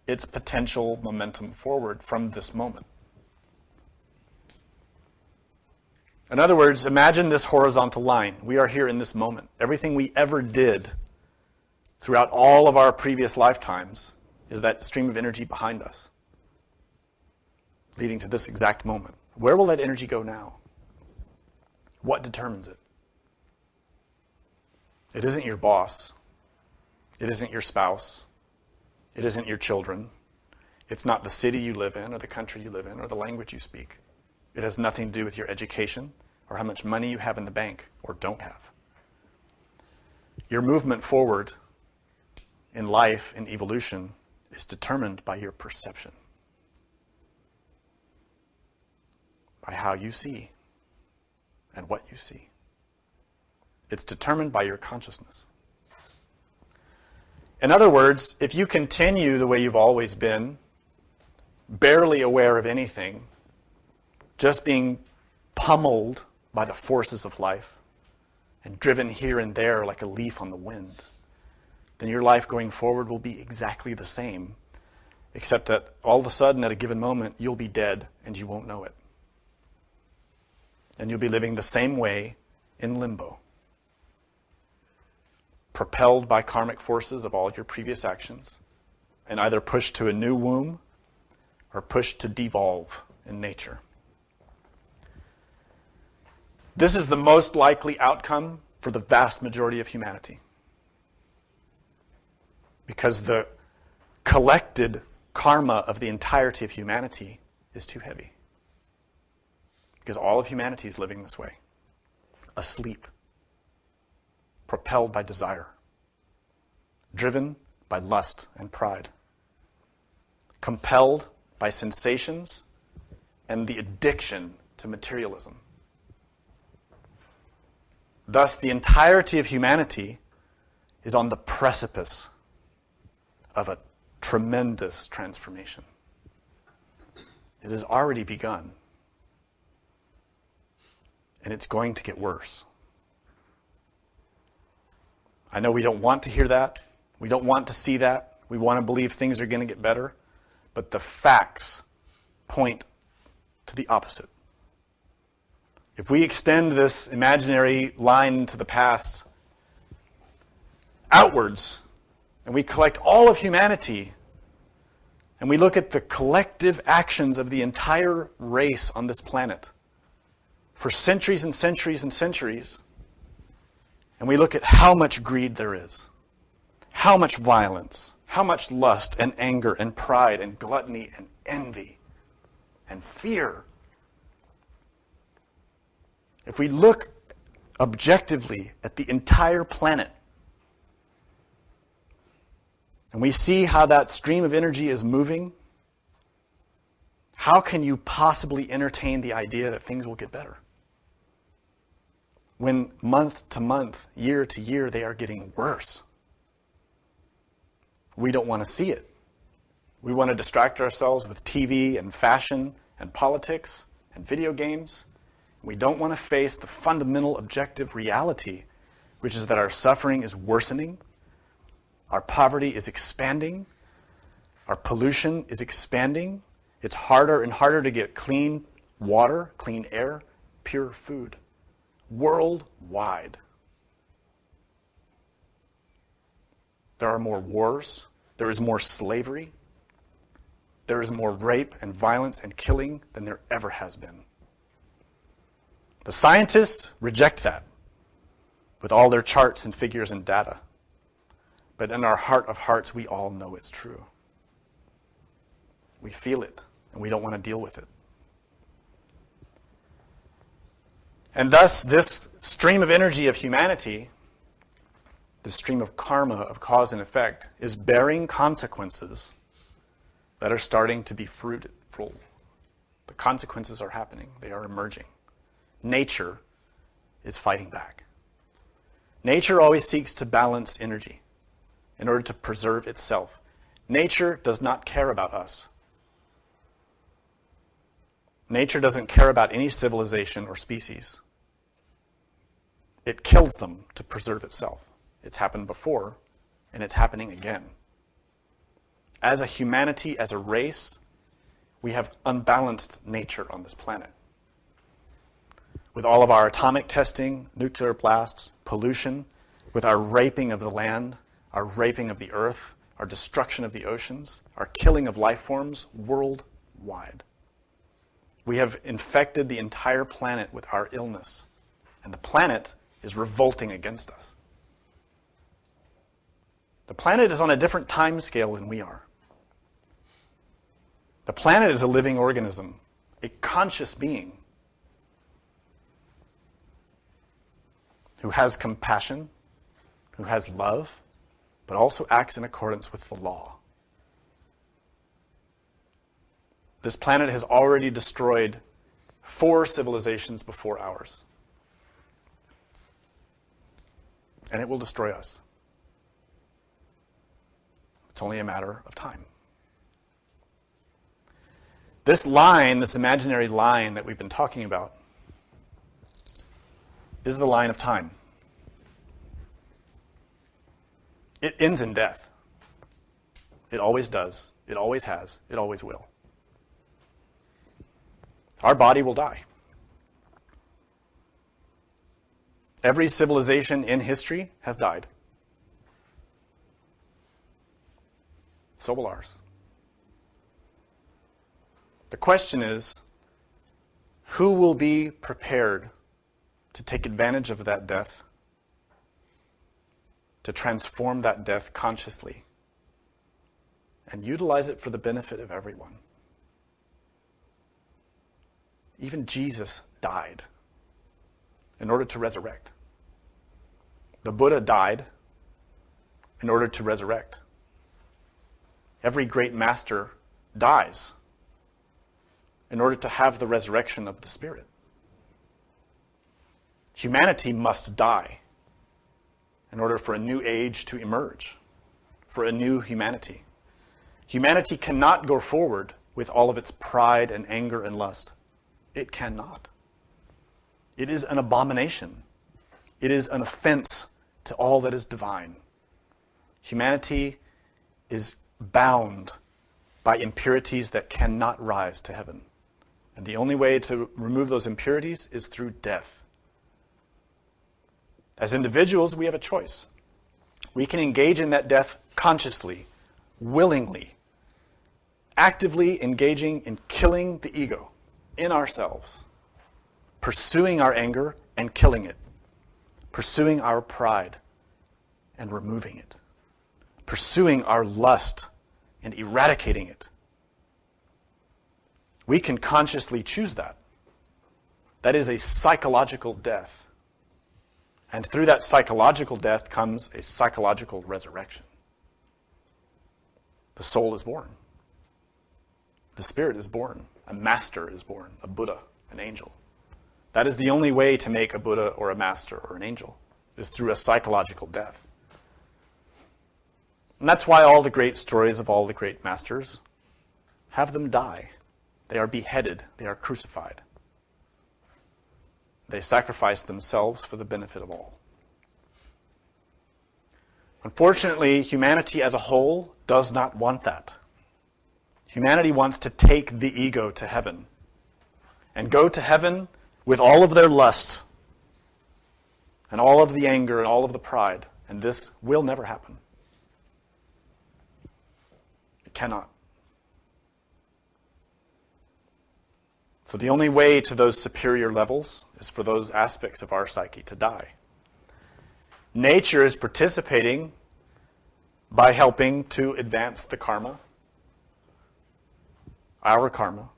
its potential momentum forward from this moment. In other words, imagine this horizontal line. We are here in this moment. Everything we ever did throughout all of our previous lifetimes is that stream of energy behind us, leading to this exact moment. Where will that energy go now? What determines it? It isn't your boss. It isn't your spouse. It isn't your children. It's not the city you live in or the country you live in or the language you speak. It has nothing to do with your education or how much money you have in the bank or don't have. Your movement forward in life, in evolution, is determined by your perception, by how you see and what you see. It's determined by your consciousness. In other words, if you continue the way you've always been, barely aware of anything, just being pummeled by the forces of life and driven here and there like a leaf on the wind, then your life going forward will be exactly the same, except that all of a sudden at a given moment you'll be dead and you won't know it. And you'll be living the same way in limbo, propelled by karmic forces of all your previous actions, and either pushed to a new womb or pushed to devolve in nature. This is the most likely outcome for the vast majority of humanity, because the collected karma of the entirety of humanity is too heavy. Because all of humanity is living this way, asleep, propelled by desire, driven by lust and pride, compelled by sensations and the addiction to materialism. Thus, the entirety of humanity is on the precipice of a tremendous transformation. It has already begun. And it's going to get worse. I know we don't want to hear that. We don't want to see that. We want to believe things are going to get better. But the facts point to the opposite. If we extend this imaginary line to the past outwards, and we collect all of humanity, and we look at the collective actions of the entire race on this planet, for centuries and centuries and centuries, and we look at how much greed there is, how much violence, how much lust and anger and pride and gluttony and envy and fear. If we look objectively at the entire planet, and we see how that stream of energy is moving, how can you possibly entertain the idea that things will get better? When month to month, year to year, they are getting worse. We don't want to see it. We want to distract ourselves with TV and fashion and politics and video games. We don't want to face the fundamental objective reality, which is that our suffering is worsening, our poverty is expanding, our pollution is expanding. It's harder and harder to get clean water, clean air, pure food. Worldwide. There are more wars. There is more slavery. There is more rape and violence and killing than there ever has been. The scientists reject that with all their charts and figures and data. But in our heart of hearts, we all know it's true. We feel it, and we don't want to deal with it. And thus, this stream of energy of humanity, this stream of karma, of cause and effect, is bearing consequences that are starting to be fruitful. The consequences are happening. They are emerging. Nature is fighting back. Nature always seeks to balance energy in order to preserve itself. Nature does not care about us. Nature doesn't care about any civilization or species. It kills them to preserve itself. It's happened before, and it's happening again. As a humanity, as a race, we have unbalanced nature on this planet. With all of our atomic testing, nuclear blasts, pollution, with our raping of the land, our raping of the earth, our destruction of the oceans, our killing of life forms worldwide. We have infected the entire planet with our illness, and the planet is revolting against us. The planet is on a different time scale than we are. The planet is a living organism, a conscious being who has compassion, who has love, but also acts in accordance with the law. This planet has already destroyed 4 civilizations before ours. And it will destroy us. It's only a matter of time. This line, this imaginary line that we've been talking about, is the line of time. It ends in death. It always does. It always has. It always will. Our body will die. Every civilization in history has died. So will ours. The question is, who will be prepared to take advantage of that death, to transform that death consciously, and utilize it for the benefit of everyone? Even Jesus died in order to resurrect. The Buddha died in order to resurrect. Every great master dies in order to have the resurrection of the Spirit. Humanity must die in order for a new age to emerge, for a new humanity. Humanity cannot go forward with all of its pride and anger and lust. It cannot. It is an abomination. It is an offense to all that is divine. Humanity is bound by impurities that cannot rise to heaven. And the only way to remove those impurities is through death. As individuals, we have a choice. We can engage in that death consciously, willingly, actively engaging in killing the ego in ourselves, pursuing our anger and killing it, pursuing our pride and removing it, pursuing our lust and eradicating it. We can consciously choose that. That is a psychological death. And through that psychological death comes a psychological resurrection. The soul is born. The spirit is born. A master is born. A Buddha, an angel. That is the only way to make a Buddha or a master or an angel, is through a psychological death. And that's why all the great stories of all the great masters have them die. They are beheaded. They are crucified. They sacrifice themselves for the benefit of all. Unfortunately, humanity as a whole does not want that. Humanity wants to take the ego to heaven and go to heaven with all of their lust and all of the anger and all of the pride. And this will never happen. It cannot. So the only way to those superior levels is for those aspects of our psyche to die. Nature is participating by helping to advance the karma, our karma,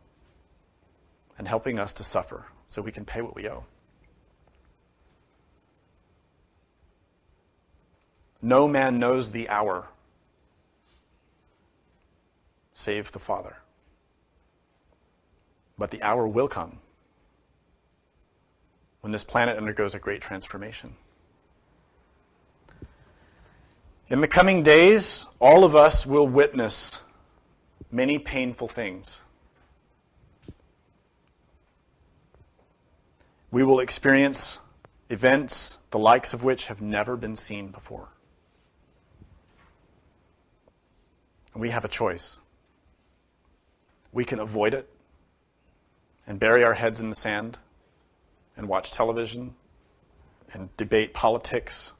and helping us to suffer so we can pay what we owe. No man knows the hour save the Father. But the hour will come when this planet undergoes a great transformation. In the coming days, all of us will witness many painful things. We will experience events the likes of which have never been seen before. And we have a choice. We can avoid it and bury our heads in the sand and watch television and debate politics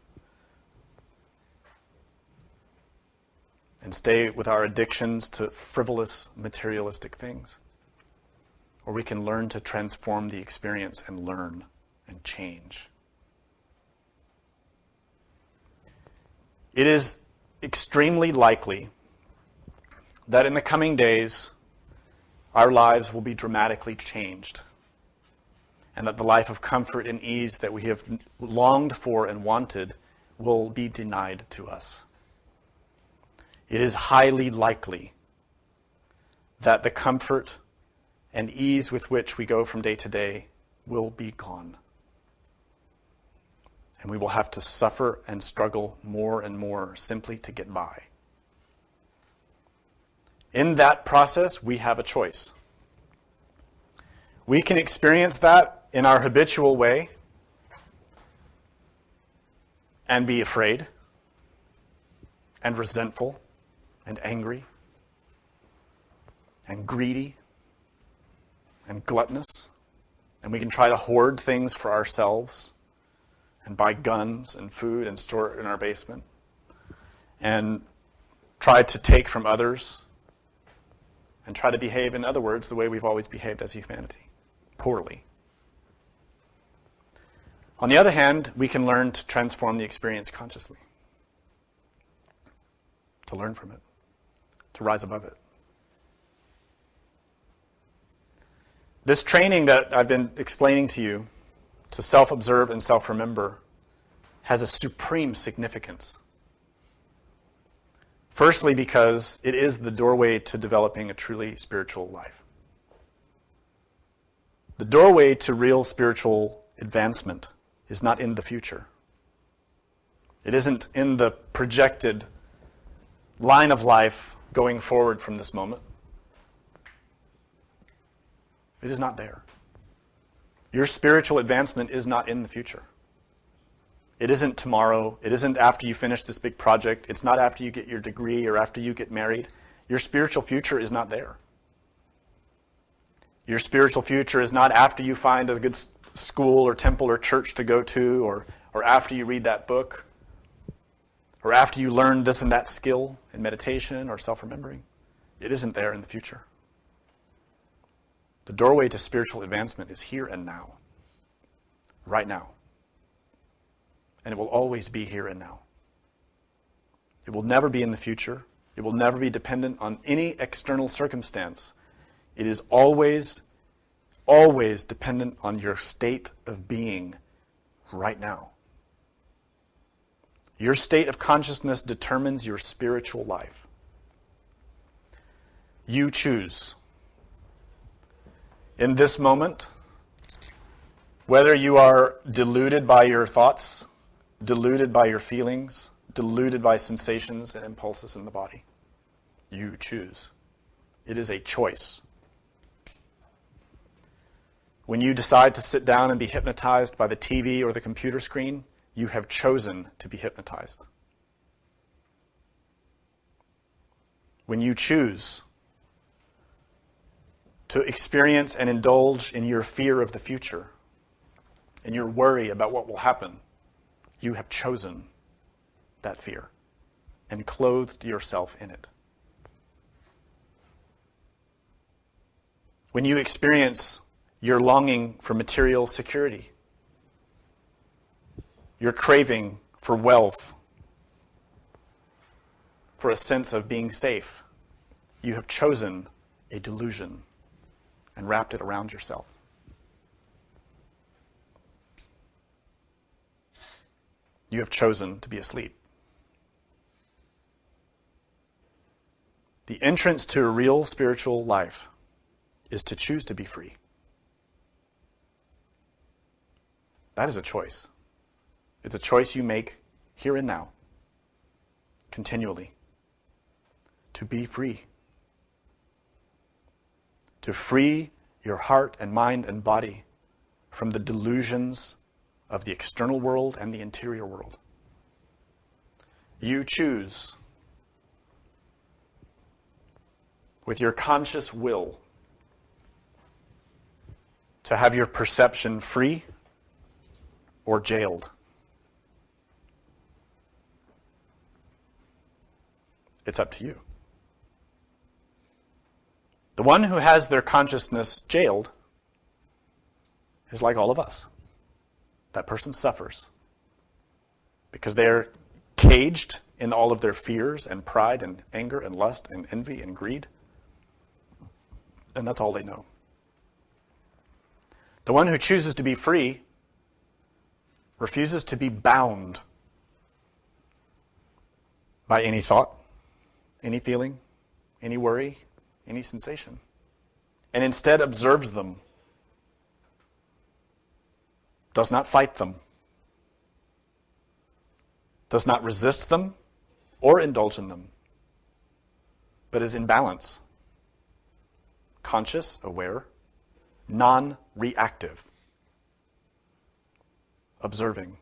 and stay with our addictions to frivolous, materialistic things. Or we can learn to transform the experience and learn and change. It is extremely likely that in the coming days, our lives will be dramatically changed, and that the life of comfort and ease that we have longed for and wanted will be denied to us. It is highly likely that the comfort and ease with which we go from day to day will be gone. And we will have to suffer and struggle more and more simply to get by. In that process, we have a choice. We can experience that in our habitual way and be afraid and resentful and angry and greedy and gluttonous. And we can try to hoard things for ourselves and buy guns and food and store it in our basement and try to take from others and try to behave, in other words, the way we've always behaved as humanity, poorly. On the other hand, we can learn to transform the experience consciously, to learn from it, to rise above it. This training that I've been explaining to you, to self-observe and self-remember, has a supreme significance. Firstly, because it is the doorway to developing a truly spiritual life. The doorway to real spiritual advancement is not in the future. It isn't in the projected line of life going forward from this moment. It is not there. Your spiritual advancement is not in the future. It isn't tomorrow. It isn't after you finish this big project. It's not after you get your degree or after you get married. Your spiritual future is not there. Your spiritual future is not after you find a good school or temple or church to go to, or after you read that book, or after you learn this and that skill in meditation or self-remembering. It isn't there in the future. The doorway to spiritual advancement is here and now, right now. And it will always be here and now. It will never be in the future. It will never be dependent on any external circumstance. It is always, always dependent on your state of being right now. Your state of consciousness determines your spiritual life. You choose. In this moment, whether you are deluded by your thoughts, deluded by your feelings, deluded by sensations and impulses in the body, you choose. It is a choice. When you decide to sit down and be hypnotized by the TV or the computer screen, you have chosen to be hypnotized. When you choose to experience and indulge in your fear of the future and your worry about what will happen, you have chosen that fear and clothed yourself in it. When you experience your longing for material security, your craving for wealth, for a sense of being safe, you have chosen a delusion and wrapped it around yourself. You have chosen to be asleep. The entrance to a real spiritual life is to choose to be free. That is a choice. It's a choice you make here and now, continually, to be free. To free your heart and mind and body from the delusions of the external world and the interior world. You choose with your conscious will to have your perception free or jailed. It's up to you. The one who has their consciousness jailed is like all of us. That person suffers because they're caged in all of their fears and pride and anger and lust and envy and greed. And that's all they know. The one who chooses to be free refuses to be bound by any thought, any feeling, any worry, any sensation, and instead observes them, does not fight them, does not resist them or indulge in them, but is in balance, conscious, aware, non-reactive, observing,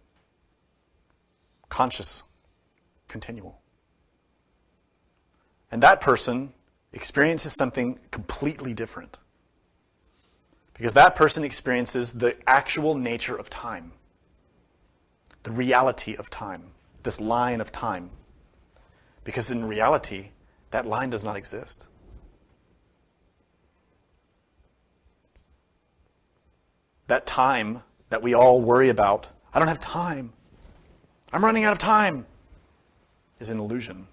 conscious, continual. And that person experiences something completely different. Because that person experiences the actual nature of time, the reality of time, this line of time. Because in reality, that line does not exist. That time that we all worry about, I don't have time, I'm running out of time, is an illusion.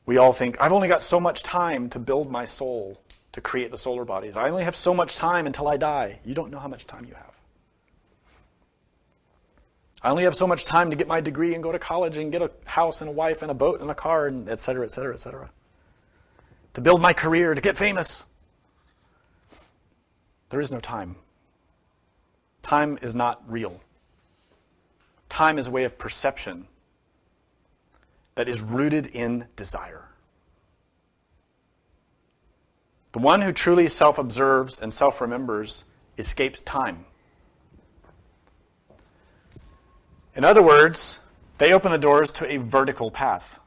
We all think, I've only got so much time to build my soul, to create the solar bodies. I only have so much time until I die. You don't know how much time you have. I only have so much time to get my degree and go to college and get a house and a wife and a boat and a car and et cetera, et cetera, et cetera. To build my career, to get famous. There is no time. Time is not real. Time is a way of perception that is rooted in desire. The one who truly self-observes and self-remembers escapes time. In other words, they open the doors to a vertical path.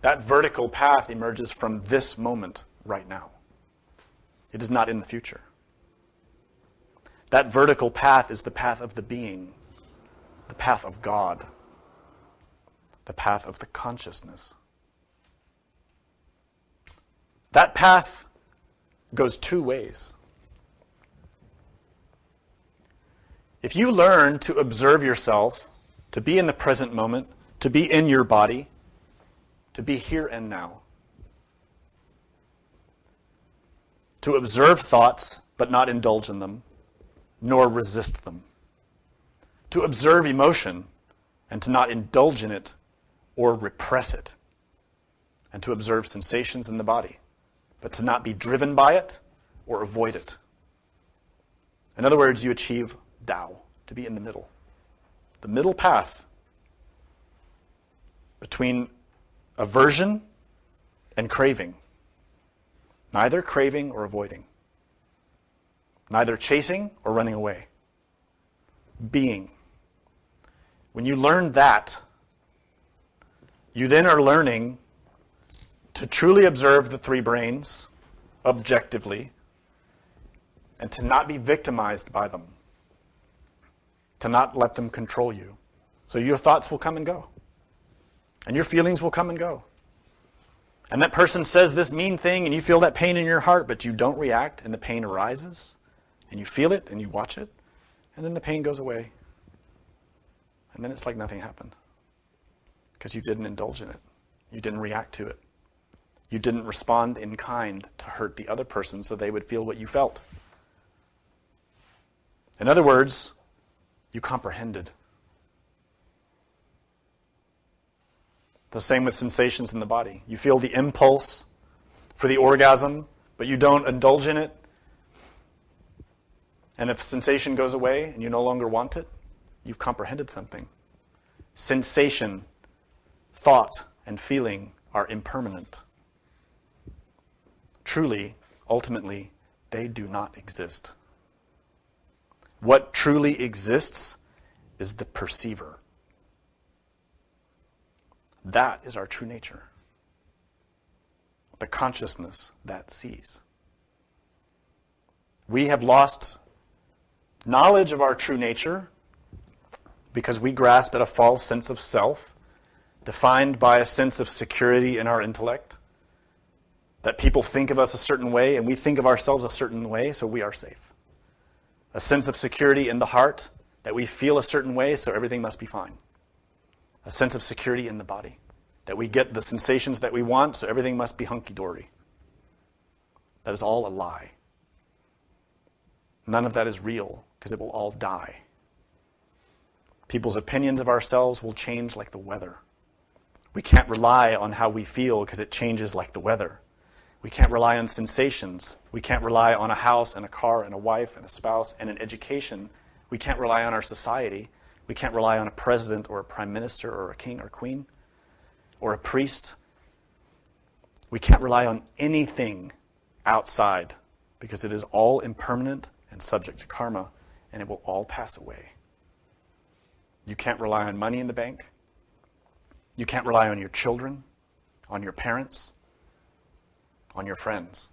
That vertical path emerges from this moment right now. It is not in the future. That vertical path is the path of the being, the path of God, the path of the consciousness. That path goes two ways. If you learn to observe yourself, to be in the present moment, to be in your body, to be here and now, to observe thoughts but not indulge in them, nor resist them, to observe emotion and to not indulge in it or repress it, and to observe sensations in the body, but to not be driven by it or avoid it. In other words, you achieve Tao, to be in the middle. The middle path between aversion and craving. Neither craving or avoiding. Neither chasing or running away. Being. When you learn that, you then are learning to truly observe the three brains objectively and to not be victimized by them. To not let them control you. So your thoughts will come and go. And your feelings will come and go. And that person says this mean thing and you feel that pain in your heart, but you don't react and the pain arises. And you feel it and you watch it. And then the pain goes away. And then it's like nothing happened. Because you didn't indulge in it. You didn't react to it. You didn't respond in kind to hurt the other person so they would feel what you felt. In other words, you comprehended. The same with sensations in the body. You feel the impulse for the orgasm, but you don't indulge in it. And if sensation goes away and you no longer want it, you've comprehended something. Sensation, thought, and feeling are impermanent. Truly, ultimately, they do not exist. What truly exists is the perceiver. That is our true nature. The consciousness that sees. We have lost knowledge of our true nature because we grasp at a false sense of self, defined by a sense of security in our intellect, that people think of us a certain way and we think of ourselves a certain way, so we are safe. A sense of security in the heart, that we feel a certain way, so everything must be fine. A sense of security in the body, that we get the sensations that we want, so everything must be hunky-dory. That is all a lie. None of that is real, because it will all die. People's opinions of ourselves will change like the weather. We can't rely on how we feel because it changes like the weather. We can't rely on sensations. We can't rely on a house and a car and a wife and a spouse and an education. We can't rely on our society. We can't rely on a president or a prime minister or a king or queen or a priest. We can't rely on anything outside because it is all impermanent and subject to karma, and it will all pass away. You can't rely on money in the bank. You can't rely on your children, on your parents, on your friends.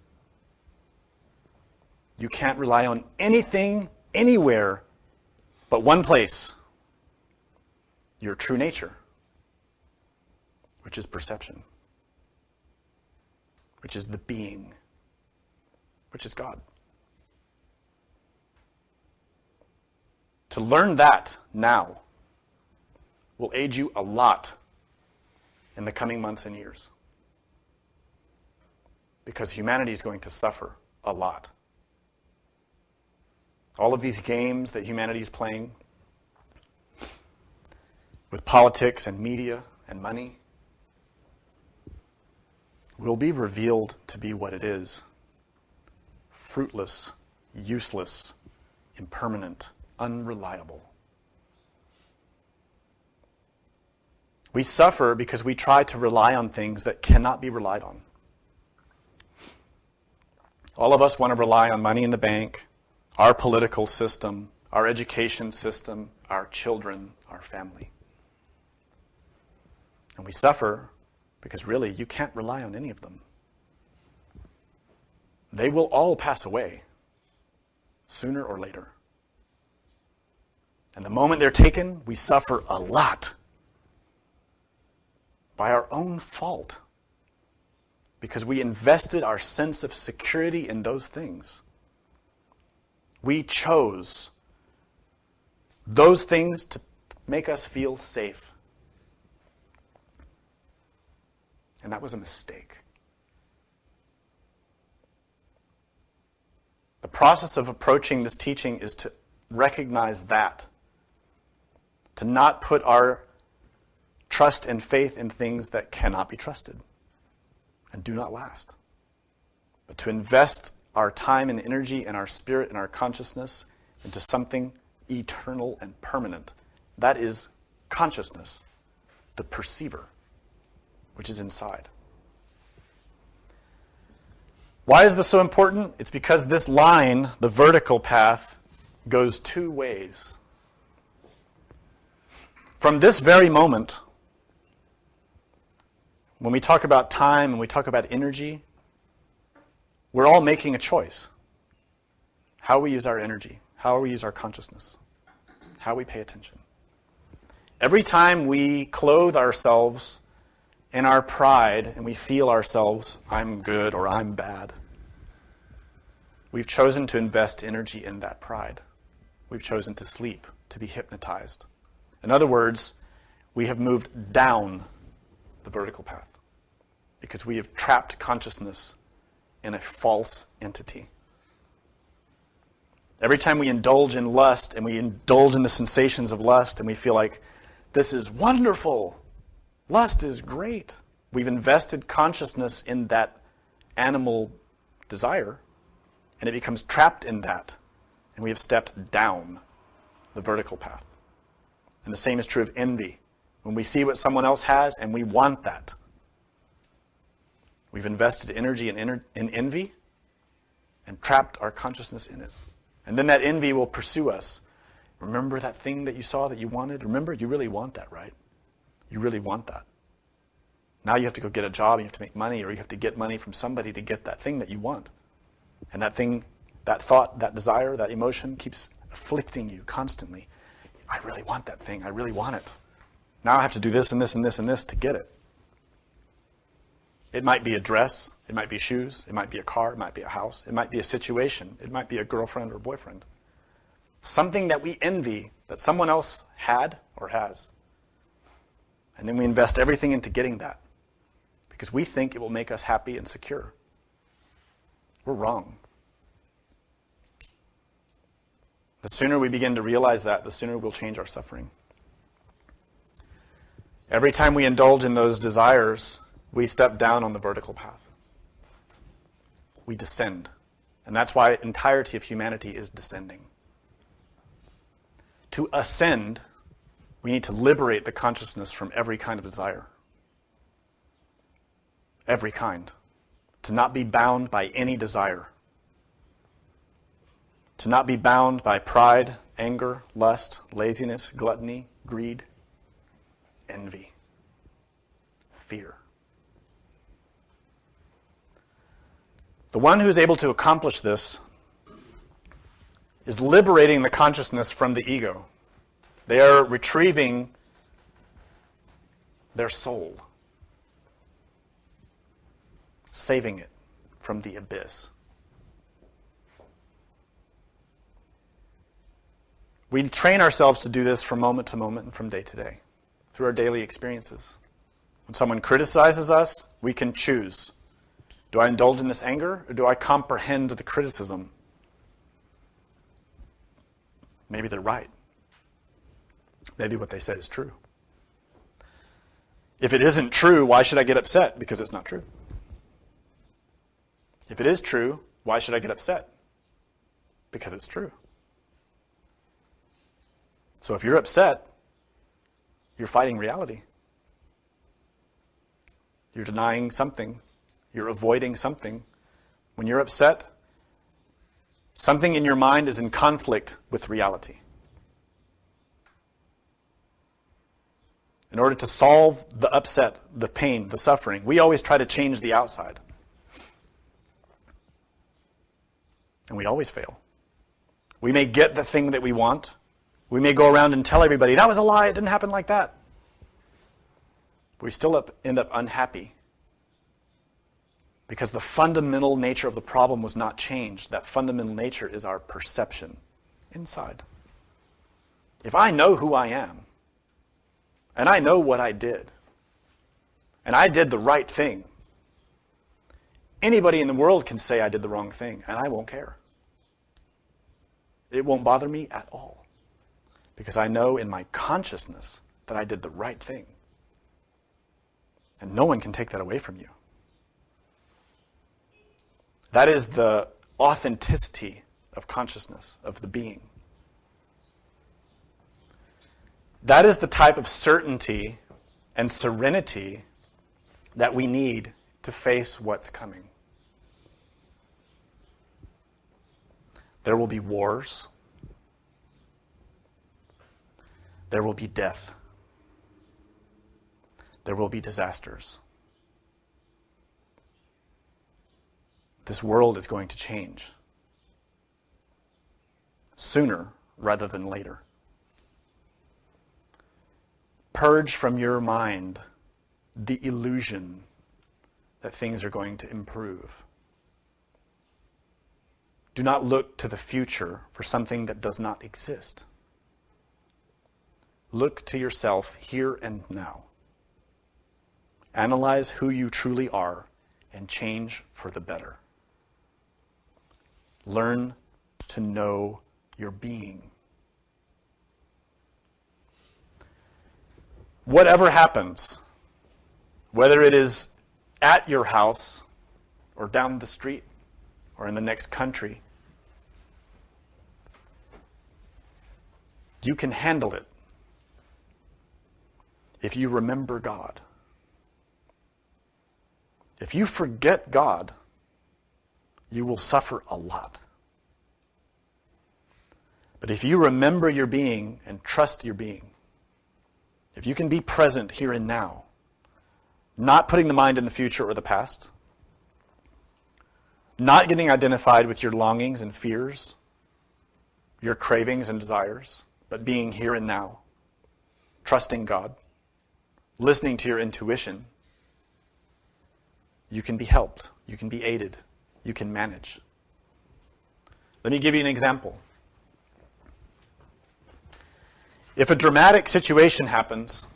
You can't rely on anything, anywhere, but one place, your true nature, which is perception, which is the being, which is God. To learn that now will aid you a lot in the coming months and years, because humanity is going to suffer a lot. All of these games that humanity is playing with politics and media and money will be revealed to be what it is: fruitless, useless, impermanent, unreliable. We suffer because we try to rely on things that cannot be relied on. All of us want to rely on money in the bank, our political system, our education system, our children, our family. And we suffer because really you can't rely on any of them. They will all pass away sooner or later. And the moment they're taken, we suffer a lot by our own fault, because we invested our sense of security in those things. We chose those things to make us feel safe. And that was a mistake. The process of approaching this teaching is to recognize that, to not put our trust and faith in things that cannot be trusted and do not last, but to invest our time and energy and our spirit and our consciousness into something eternal and permanent. That is consciousness, the perceiver, which is inside. Why is this so important? It's because this line, the vertical path, goes two ways. From this very moment, when we talk about time and we talk about energy, we're all making a choice. How we use our energy, how we use our consciousness, how we pay attention. Every time we clothe ourselves in our pride and we feel ourselves, I'm good or I'm bad, we've chosen to invest energy in that pride. We've chosen to sleep, to be hypnotized. In other words, we have moved down the vertical path because we have trapped consciousness in a false entity. Every time we indulge in lust and we indulge in the sensations of lust and we feel like this is wonderful, lust is great, we've invested consciousness in that animal desire and it becomes trapped in that, and we have stepped down the vertical path. And the same is true of envy. When we see what someone else has and we want that, we've invested energy in envy, and trapped our consciousness in it. And then that envy will pursue us. Remember that thing that you saw that you wanted? Remember, you really want that, right? You really want that. Now you have to go get a job, you have to make money, or you have to get money from somebody to get that thing that you want. And that thing, that thought, that desire, that emotion keeps afflicting you constantly. I really want that thing. I really want it. Now I have to do this and this and this and this to get it. It might be a dress. It might be shoes. It might be a car. It might be a house. It might be a situation. It might be a girlfriend or boyfriend. Something that we envy that someone else had or has. And then we invest everything into getting that because we think it will make us happy and secure. We're wrong. The sooner we begin to realize that, the sooner we'll change our suffering. Every time we indulge in those desires, we step down on the vertical path. We descend. And that's why the entirety of humanity is descending. To ascend, we need to liberate the consciousness from every kind of desire. Every kind. To not be bound by any desire. To not be bound by pride, anger, lust, laziness, gluttony, greed, envy, fear. The one who is able to accomplish this is liberating the consciousness from the ego. They are retrieving their soul, saving it from the abyss. We train ourselves to do this from moment to moment and from day to day, through our daily experiences. When someone criticizes us, we can choose. Do I indulge in this anger, or do I comprehend the criticism? Maybe they're right. Maybe what they said is true. If it isn't true, why should I get upset? Because it's not true. If it is true, why should I get upset? Because it's true. So if you're upset, you're fighting reality. You're denying something. You're avoiding something. When you're upset, something in your mind is in conflict with reality. In order to solve the upset, the pain, the suffering, we always try to change the outside. And we always fail. We may get the thing that we want. We may go around and tell everybody, that was a lie, it didn't happen like that. We still end up unhappy. Because the fundamental nature of the problem was not changed. That fundamental nature is our perception inside. If I know who I am, and I know what I did, and I did the right thing, anybody in the world can say I did the wrong thing, and I won't care. It won't bother me at all. Because I know in my consciousness that I did the right thing. And no one can take that away from you. That is the authenticity of consciousness, of the being. That is the type of certainty and serenity that we need to face what's coming. There will be wars. There will be death. There will be disasters. This world is going to change sooner rather than later. Purge from your mind the illusion that things are going to improve. Do not look to the future for something that does not exist. Look to yourself here and now. Analyze who you truly are and change for the better. Learn to know your being. Whatever happens, whether it is at your house or down the street or in the next country, you can handle it if you remember God. If you forget God, you will suffer a lot. But if you remember your being and trust your being, if you can be present here and now, not putting the mind in the future or the past, not getting identified with your longings and fears, your cravings and desires, but being here and now, trusting God, listening to your intuition, you can be helped, you can be aided, you can manage. Let me give you an example. If a dramatic situation happens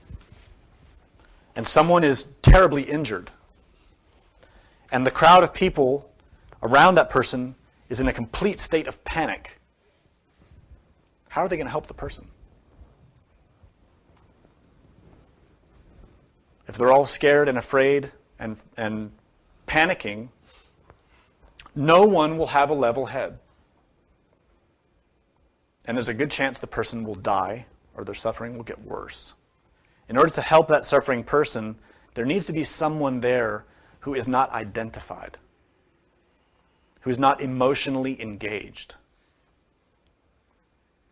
and someone is terribly injured, and the crowd of people around that person is in a complete state of panic, how are they going to help the person? If they're all scared and afraid and panicking, no one will have a level head. And there's a good chance the person will die or their suffering will get worse. In order to help that suffering person, there needs to be someone there who is not identified, who is not emotionally engaged,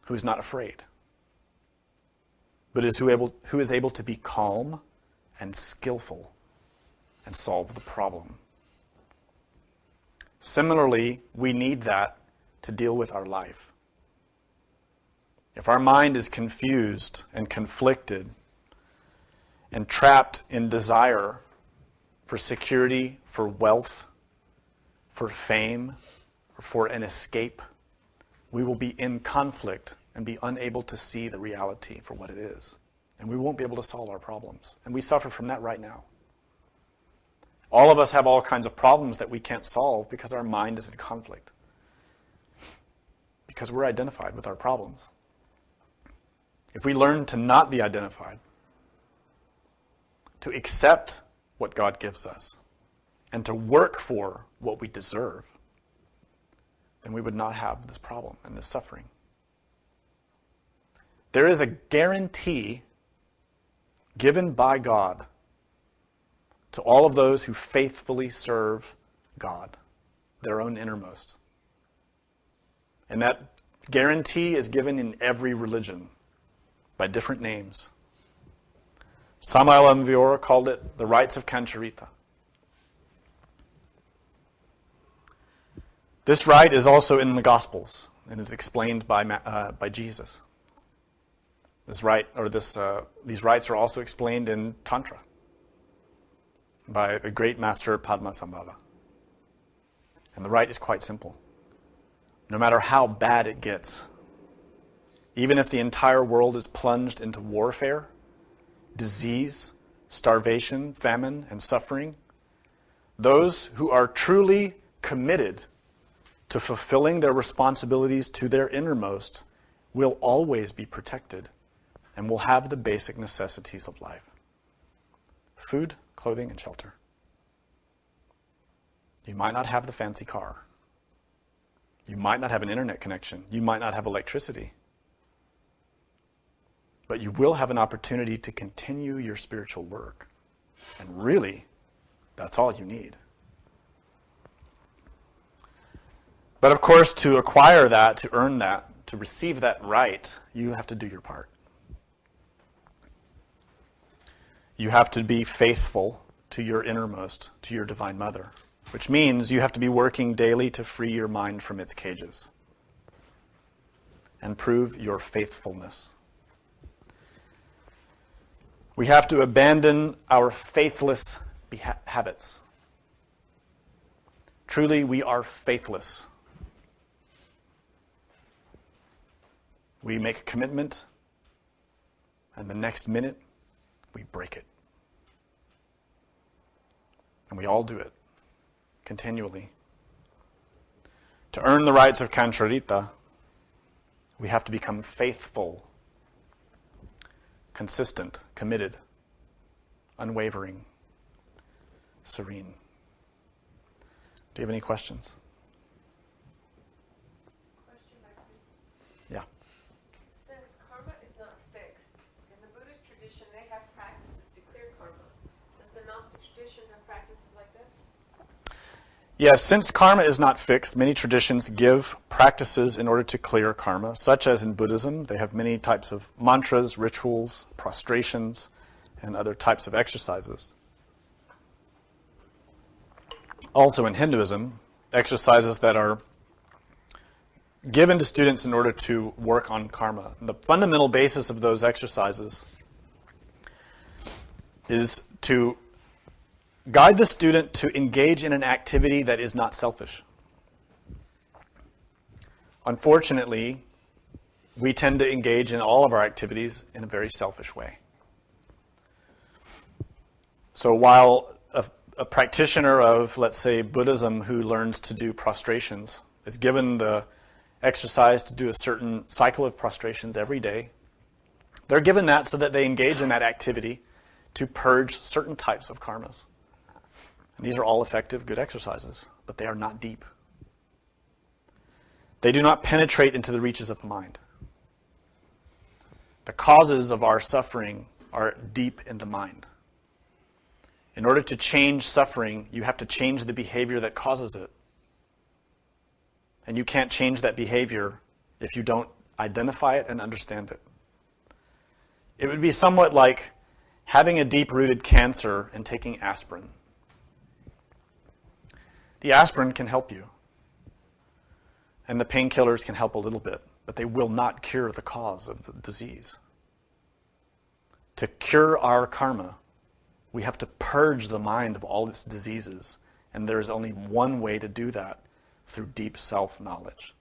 who is not afraid, but who is able to be calm and skillful and solve the problem. Similarly, we need that to deal with our life. If our mind is confused and conflicted and trapped in desire for security, for wealth, for fame, or for an escape, we will be in conflict and be unable to see the reality for what it is. And we won't be able to solve our problems. And we suffer from that right now. All of us have all kinds of problems that we can't solve because our mind is in conflict. Because we're identified with our problems. If we learn to not be identified, to accept what God gives us, and to work for what we deserve, then we would not have this problem and this suffering. There is a guarantee given by God to all of those who faithfully serve God, their own innermost. And that guarantee is given in every religion by different names. Samael Aun called it the rights of Cancharita. This right is also in the Gospels and is explained by Jesus. These rights are also explained in Tantra by the great master Padmasambhava. And the right is quite simple. No matter how bad it gets, even if the entire world is plunged into warfare, disease, starvation, famine, and suffering, those who are truly committed to fulfilling their responsibilities to their innermost will always be protected and will have the basic necessities of life: food, clothing, and shelter. You might not have the fancy car. You might not have an internet connection. You might not have electricity. But you will have an opportunity to continue your spiritual work. And really, that's all you need. But of course, to acquire that, to earn that, to receive that right, you have to do your part. You have to be faithful to your innermost, to your Divine Mother, which means you have to be working daily to free your mind from its cages and prove your faithfulness. We have to abandon our faithless habits. Truly, we are faithless. We make a commitment, and the next minute, we break it. And we all do it, continually. To earn the rights of Cancharita, we have to become faithful, consistent, committed, unwavering, serene. Do you have any questions? Question back here. Yeah. Since karma is not fixed, in the Buddhist tradition they have practices to clear karma. Does the Gnostic tradition have practices like this? Yes, since karma is not fixed, many traditions give practices in order to clear karma, such as in Buddhism. They have many types of mantras, rituals, prostrations, and other types of exercises. Also in Hinduism, exercises that are given to students in order to work on karma. The fundamental basis of those exercises is to guide the student to engage in an activity that is not selfish. Unfortunately, we tend to engage in all of our activities in a very selfish way. So while a practitioner of, let's say, Buddhism who learns to do prostrations is given the exercise to do a certain cycle of prostrations every day, they're given that so that they engage in that activity to purge certain types of karmas. And these are all effective, good exercises, but they are not deep. They do not penetrate into the reaches of the mind. The causes of our suffering are deep in the mind. In order to change suffering, you have to change the behavior that causes it. And you can't change that behavior if you don't identify it and understand it. It would be somewhat like having a deep-rooted cancer and taking aspirin. The aspirin can help you, and the painkillers can help a little bit, but they will not cure the cause of the disease. To cure our karma, we have to purge the mind of all its diseases, and there is only one way to do that, through deep self-knowledge.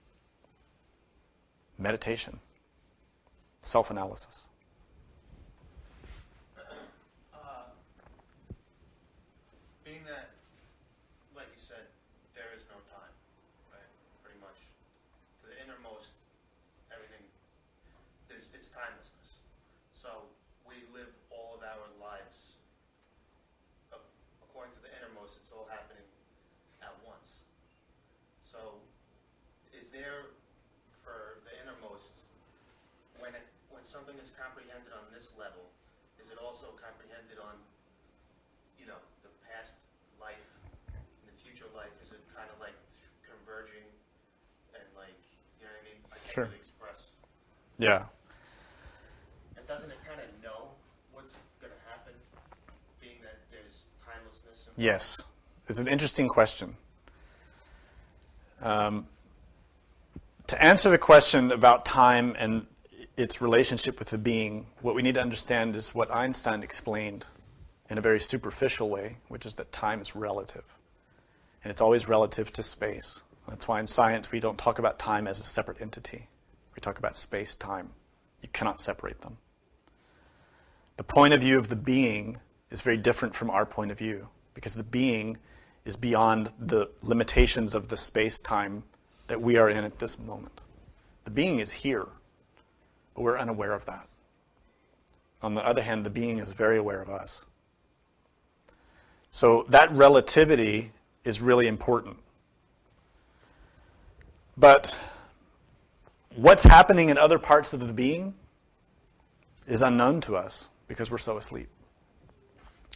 Meditation. Self-analysis. Being that, like you said, there is no time, right? Pretty much. To the innermost, everything, it's timelessness. So we live all of our lives, according to the innermost, it's all happening at once. So is there, for the innermost, when something is comprehended on this level, is it also comprehended on, the past life and the future life? Is it kind of like converging and like, you know what I mean? I can't Sure. really express. Yeah. And doesn't it kind of know what's going to happen, being that there's timelessness? Yes. It's an interesting question. To answer the question about time and its relationship with the being, what we need to understand is what Einstein explained in a very superficial way, which is that time is relative. And it's always relative to space. That's why in science we don't talk about time as a separate entity. We talk about space-time. You cannot separate them. The point of view of the being is very different from our point of view, because the being is beyond the limitations of the space-time that we are in at this moment. The being is here, but we're unaware of that. On the other hand, the being is very aware of us. So that relativity is really important. But what's happening in other parts of the being is unknown to us because we're so asleep.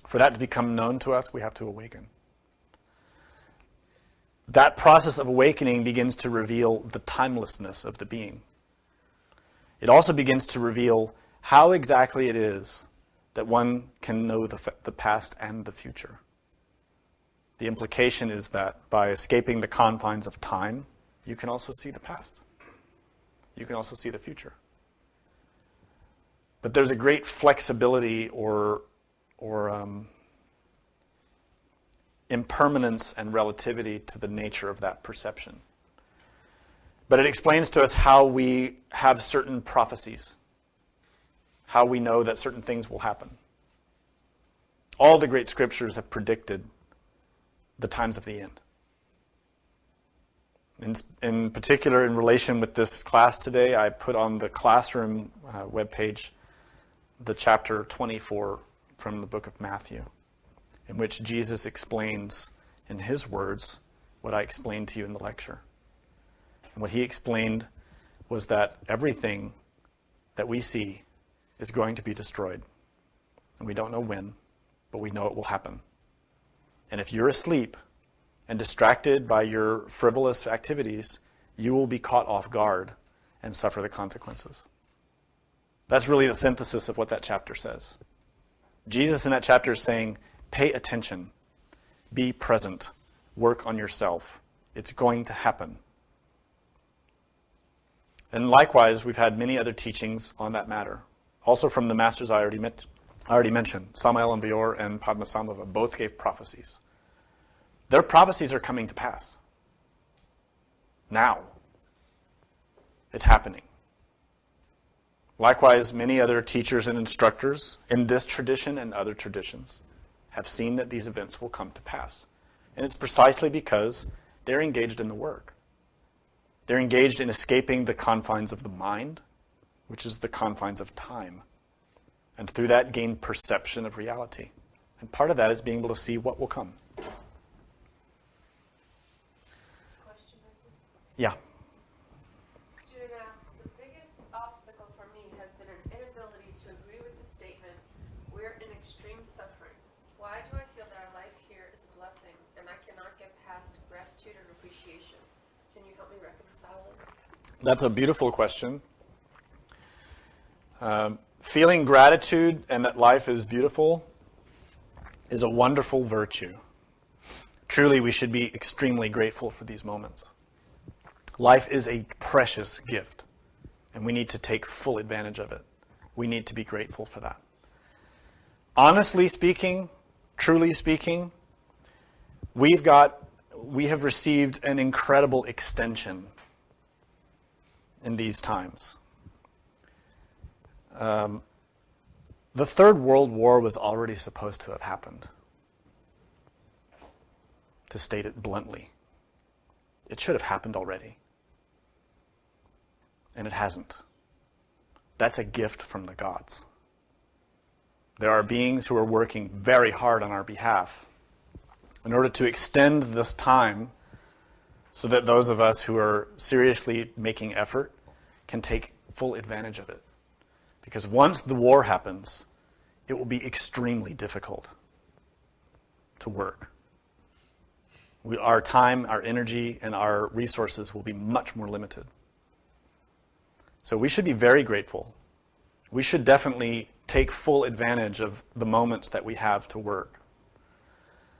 For that to become known to us, we have to awaken. That process of awakening begins to reveal the timelessness of the being. It also begins to reveal how exactly it is that one can know the past and the future. The implication is that by escaping the confines of time, you can also see the past. You can also see the future. But there's a great flexibility or impermanence and relativity to the nature of that perception. But it explains to us how we have certain prophecies, how we know that certain things will happen. All the great scriptures have predicted the times of the end. In particular, in relation with this class today, I put on the classroom webpage the chapter 24 from the book of Matthew, in which Jesus explains in his words what I explained to you in the lecture. And what he explained was that everything that we see is going to be destroyed. And we don't know when, but we know it will happen. And if you're asleep, and distracted by your frivolous activities, you will be caught off guard and suffer the consequences. That's really the synthesis of what that chapter says. Jesus in that chapter is saying, pay attention, be present, work on yourself. It's going to happen. And likewise, we've had many other teachings on that matter. Also from the masters I already mentioned, Samael and Vior and Padmasambhava both gave prophecies. Their prophecies are coming to pass. Now. It's happening. Likewise, many other teachers and instructors in this tradition and other traditions have seen that these events will come to pass. And it's precisely because they're engaged in the work. They're engaged in escaping the confines of the mind, which is the confines of time. And through that, gain perception of reality. And part of that is being able to see what will come. Question, yeah. Student asks, the biggest obstacle for me has been an inability to agree with the statement, we're in extreme suffering. Why do I feel that our life here is a blessing and I cannot get past gratitude and appreciation? Can you help me reconcile this? That's a beautiful question. Feeling gratitude and that life is beautiful is a wonderful virtue. Truly, we should be extremely grateful for these moments. Life is a precious gift, and we need to take full advantage of it. We need to be grateful for that. Honestly speaking, truly speaking, we have received an incredible extension in these times. The Third World War was already supposed to have happened, to state it bluntly. It should have happened already. And it hasn't. That's a gift from the gods. There are beings who are working very hard on our behalf in order to extend this time so that those of us who are seriously making effort can take full advantage of it. Because once the war happens, it will be extremely difficult to work. Our time, our energy, and our resources will be much more limited. So we should be very grateful. We should definitely take full advantage of the moments that we have to work.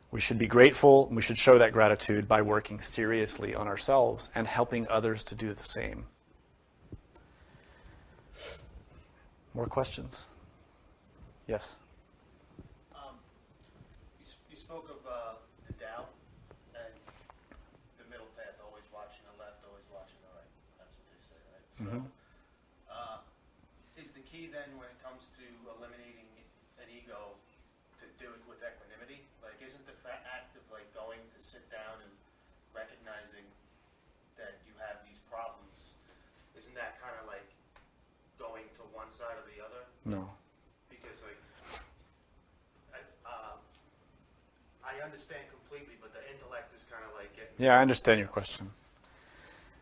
We should be grateful, and we should show that gratitude by working seriously on ourselves and helping others to do the same. More questions? Yes? You spoke of the Tao and the middle path, always watching the left, always watching the right. That's what they say, right? So, is the key then when it comes to eliminating an ego to do it with equanimity? Like, isn't the act of like going to sit down and recognizing that you have these problems, isn't that kind of like going to one side or the other? No. Because like, I understand completely, but the intellect is kind of like getting... Yeah, I understand your question.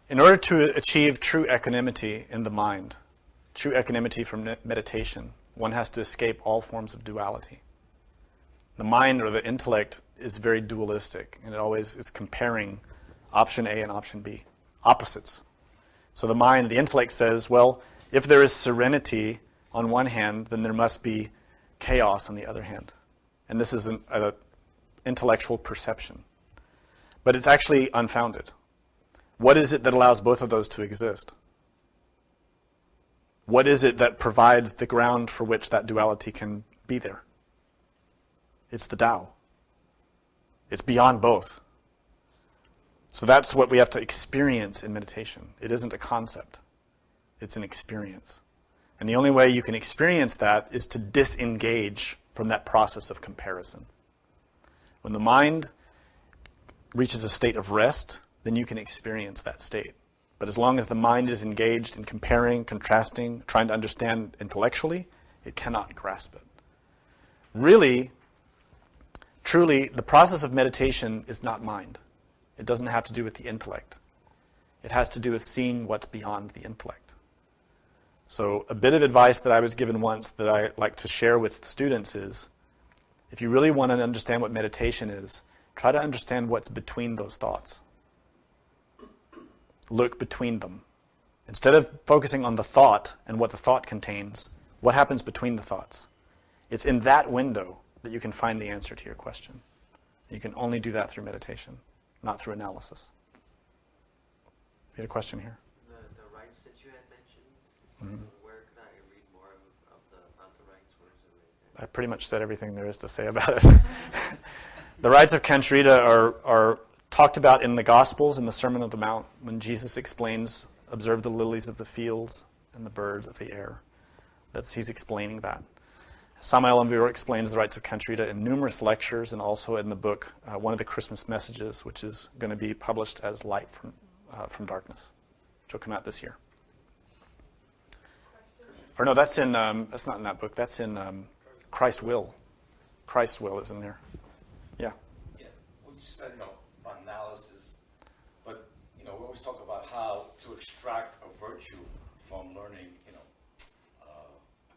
In order to achieve true equanimity in the mind, true equanimity from meditation, one has to escape all forms of duality. The mind or the intellect is very dualistic, and it always is comparing option A and option B, opposites. So the mind, the intellect says, well, if there is serenity on one hand, then there must be chaos on the other hand. And this is an intellectual perception. But it's actually unfounded. What is it that allows both of those to exist? What is it that provides the ground for which that duality can be there? It's the Tao. It's beyond both. So that's what we have to experience in meditation. It isn't a concept. It's an experience. And the only way you can experience that is to disengage from that process of comparison. When the mind reaches a state of rest, then you can experience that state. But as long as the mind is engaged in comparing, contrasting, trying to understand intellectually, it cannot grasp it. Really, truly, the process of meditation is not mind. It doesn't have to do with the intellect. It has to do with seeing what's beyond the intellect. So a bit of advice that I was given once that I like to share with students is, if you really want to understand what meditation is, Try to understand what's between those thoughts. Look between them. Instead of focusing on the thought and what the thought contains, what happens between the thoughts? It's in that window that you can find the answer to your question. You can only do that through meditation, not through analysis. You had a question here? The rights that you had mentioned, where could I read more about the rights? Where is it right there? I pretty much said everything there is to say about it. The rights of Kantrita are talked about in the Gospels in the Sermon on the Mount when Jesus explains, observe the lilies of the fields and the birds of the air. He's explaining that. Samael Aumur explains the rights of Kantrita in numerous lectures and also in the book, one of the Christmas messages, which is going to be published as Light from Darkness, which will come out this year. Or no, that's not in that book. That's in Christ Will. Christ's Will is in there. Yeah. Yeah. Well, you said, analysis, but, we always talk about how to extract a virtue from learning,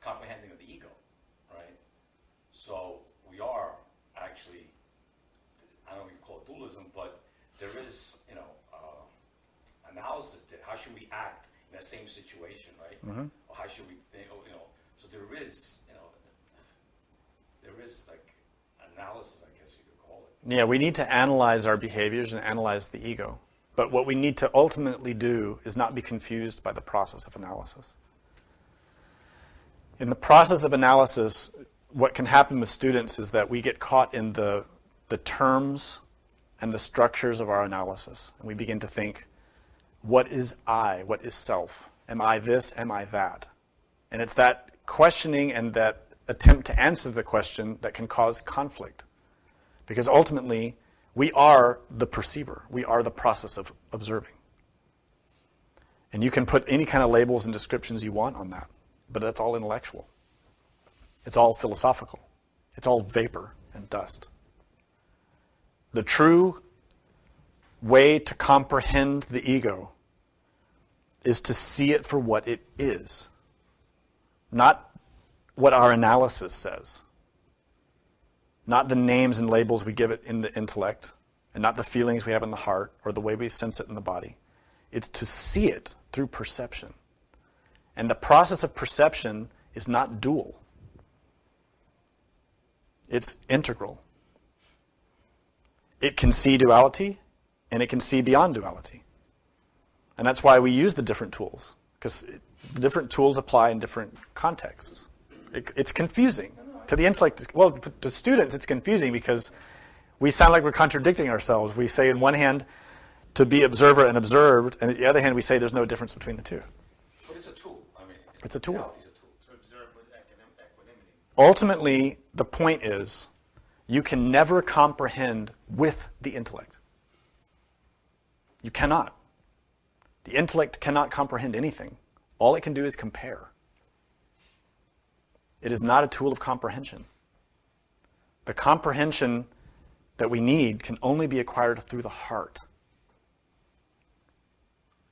comprehending of the ego, right? So we are actually, I don't know if you call it dualism, but there is, analysis there. How should we act in that same situation, right? Mm-hmm. Or how should we think, so there is, there is like analysis, I guess you could call it. Yeah, we need to analyze our behaviors and analyze the ego. But what we need to ultimately do is not be confused by the process of analysis. In the process of analysis, what can happen with students is that we get caught in the terms and the structures of our analysis. And we begin to think, what is I? What is self? Am I this? Am I that? And it's that questioning and that attempt to answer the question that can cause conflict. Because ultimately, we are the perceiver. We are the process of observing. And you can put any kind of labels and descriptions you want on that, but that's all intellectual. It's all philosophical. It's all vapor and dust. The true way to comprehend the ego is to see it for what it is, not what our analysis says, not the names and labels we give it in the intellect, and not the feelings we have in the heart or the way we sense it in the body. It's to see it through perception. And the process of perception is not dual. It's integral. It can see duality, and it can see beyond duality. And that's why we use the different tools, because the different tools apply in different contexts. It's confusing. To the intellect, well, to students, it's confusing because we sound like we're contradicting ourselves. We say, on one hand, to be observer and observed, and on the other hand, we say there's no difference between the two. But it's a tool. It's a tool. Reality is a tool. To observe with equanimity. Ultimately, the point is, you can never comprehend with the intellect. You cannot. The intellect cannot comprehend anything. All it can do is compare. It is not a tool of comprehension. The comprehension that we need can only be acquired through the heart.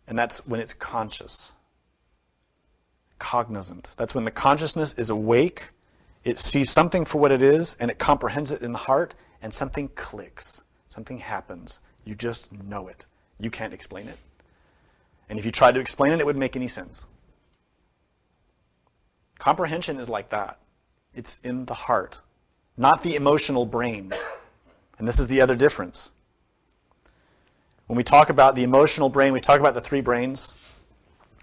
And that's when it's conscious, cognizant. That's when the consciousness is awake, it sees something for what it is, and it comprehends it in the heart, and something clicks. Something happens. You just know it. You can't explain it. And if you tried to explain it, it wouldn't make any sense. Comprehension is like that. It's in the heart, not the emotional brain. And this is the other difference. When we talk about the emotional brain, we talk about the three brains.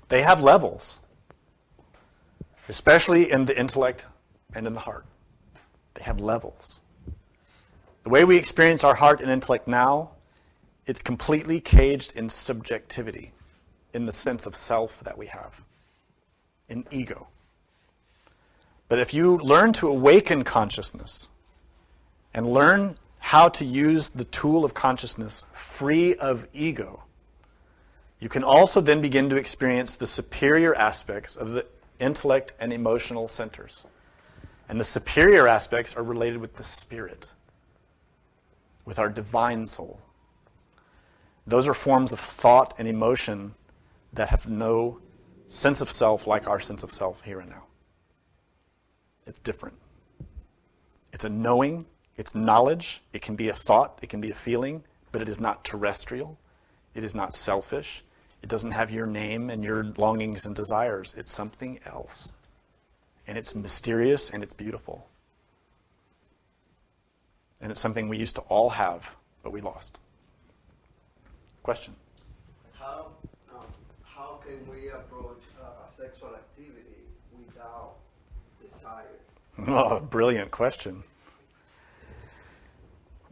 They have levels, especially in the intellect and in the heart. They have levels. The way we experience our heart and intellect now, it's completely caged in subjectivity, in the sense of self that we have, in ego. But if you learn to awaken consciousness and learn how to use the tool of consciousness free of ego, you can also then begin to experience the superior aspects of the intellect and emotional centers. And the superior aspects are related with the spirit, with our divine soul. Those are forms of thought and emotion that have no sense of self like our sense of self here and now. It's different. It's a knowing, It's knowledge. It can be a thought. It can be a feeling, but it is not terrestrial. It is not selfish. It doesn't have your name and your longings and desires. It's something else. And it's mysterious and it's beautiful. And it's something we used to all have, but we lost. Question? How can we approach a sexual activity without desire? Oh, brilliant question.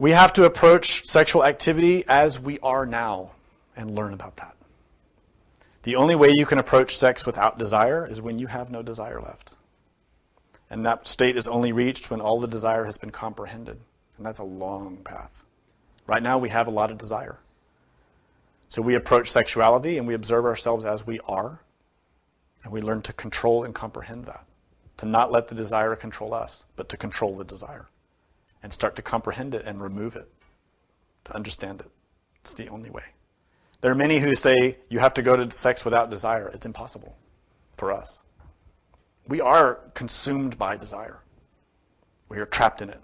We have to approach sexual activity as we are now and learn about that. The only way you can approach sex without desire is when you have no desire left. And that state is only reached when all the desire has been comprehended. And that's a long path. Right now we have a lot of desire. So we approach sexuality and we observe ourselves as we are. And we learn to control and comprehend that. To not let the desire control us, but to control the desire. And start to comprehend it and remove it. To understand it. It's the only way. There are many who say you have to go to sex without desire. It's impossible for us. We are consumed by desire. We are trapped in it.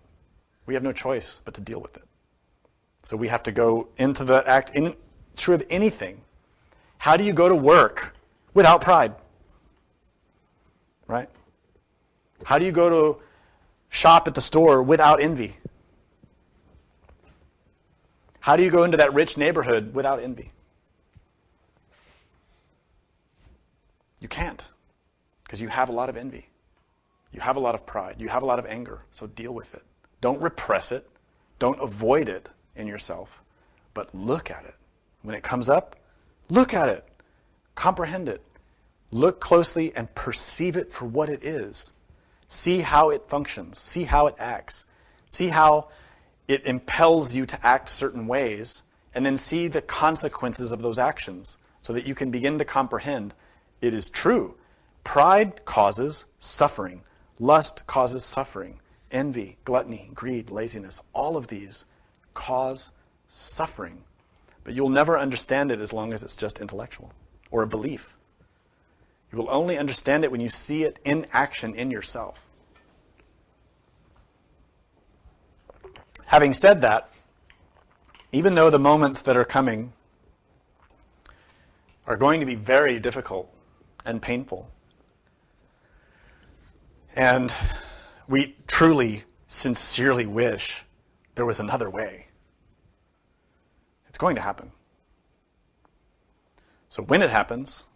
We have no choice but to deal with it. So we have to go into the act. True of anything. How do you go to work without pride? Right? How do you go to shop at the store without envy? How do you go into that rich neighborhood without envy? You can't, because you have a lot of envy. You have a lot of pride. You have a lot of anger, so deal with it. Don't repress it. Don't avoid it in yourself, but look at it. When it comes up, look at it. Comprehend it. Look closely and perceive it for what it is. See how it functions. See how it acts. See how it impels you to act certain ways, and then see the consequences of those actions so that you can begin to comprehend it is true. Pride causes suffering. Lust causes suffering. Envy, gluttony, greed, laziness, all of these cause suffering. But you'll never understand it as long as it's just intellectual or a belief. You will only understand it when you see it in action in yourself. Having said that, even though the moments that are coming are going to be very difficult and painful, and we truly, sincerely wish there was another way, it's going to happen. So when it happens,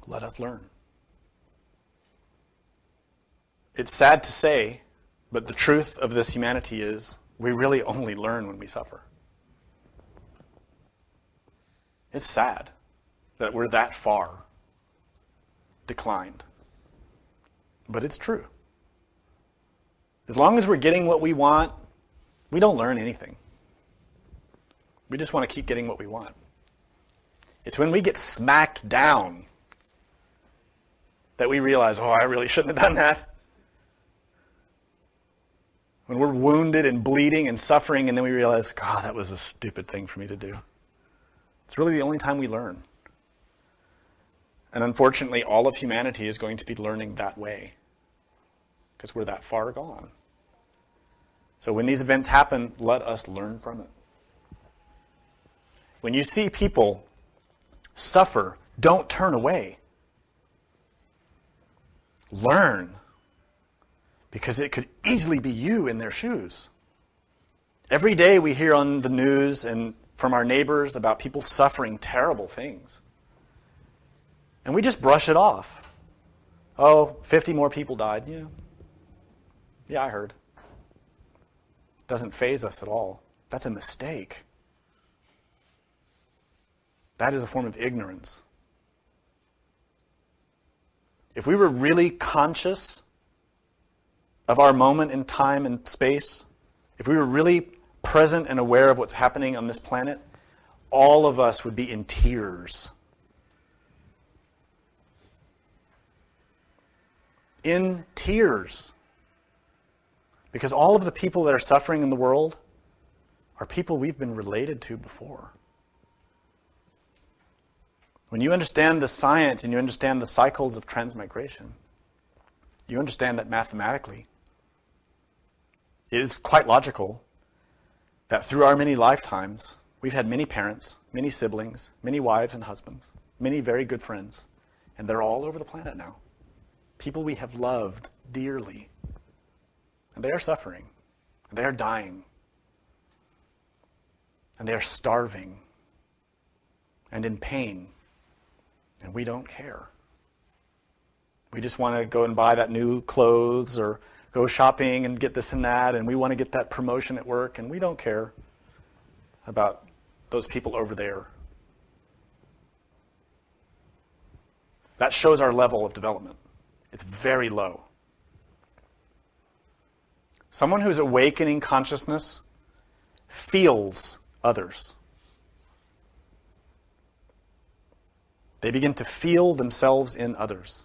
let us learn. It's sad to say, but the truth of this humanity is we really only learn when we suffer. It's sad that we're that far declined. But it's true. As long as we're getting what we want, we don't learn anything. We just want to keep getting what we want. It's when we get smacked down that we realize, oh, I really shouldn't have done that. When we're wounded and bleeding and suffering, and then we realize, God, that was a stupid thing for me to do. It's really the only time we learn. And unfortunately, all of humanity is going to be learning that way because we're that far gone. So when these events happen, let us learn from it. When you see people suffer, don't turn away. Learn. Because it could easily be you in their shoes. Every day we hear on the news and from our neighbors about people suffering terrible things. And we just brush it off. Oh, 50 more people died. Yeah, I heard. Doesn't faze us at all. That's a mistake. That is a form of ignorance. If we were really conscious of our moment in time and space, if we were really present and aware of what's happening on this planet, all of us would be in tears. In tears. Because all of the people that are suffering in the world are people we've been related to before. When you understand the science and you understand the cycles of transmigration, you understand that mathematically, it is quite logical that through our many lifetimes, we've had many parents, many siblings, many wives and husbands, many very good friends, and they're all over the planet now. People we have loved dearly, and they are suffering, and they are dying, and they are starving, and in pain, and we don't care. We just want to go and buy that new clothes or go shopping and get this and that, and we want to get that promotion at work, and we don't care about those people over there. That shows our level of development. It's very low. Someone who's awakening consciousness feels others. They begin to feel themselves in others.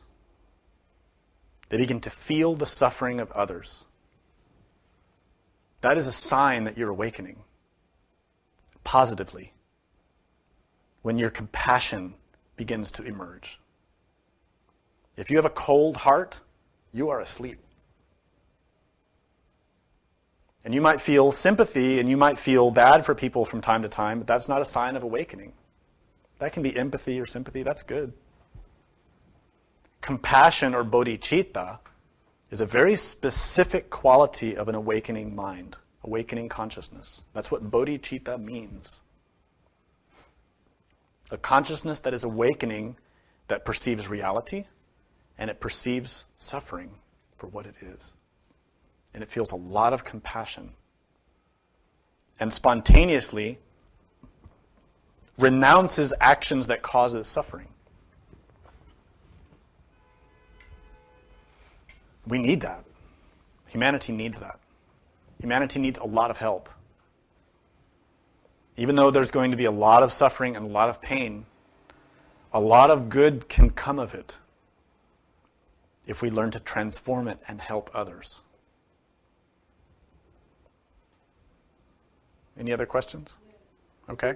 They begin to feel the suffering of others. That is a sign that you're awakening positively when your compassion begins to emerge. If you have a cold heart, you are asleep. And you might feel sympathy and you might feel bad for people from time to time, but that's not a sign of awakening. That can be empathy or sympathy. That's good. Compassion or bodhicitta is a very specific quality of an awakening mind, awakening consciousness. That's what bodhicitta means. A consciousness that is awakening, that perceives reality, and it perceives suffering for what it is. And it feels a lot of compassion. And spontaneously renounces actions that causes suffering. We need that. Humanity needs that. Humanity needs a lot of help. Even though there's going to be a lot of suffering and a lot of pain, a lot of good can come of it if we learn to transform it and help others. Any other questions? Okay. In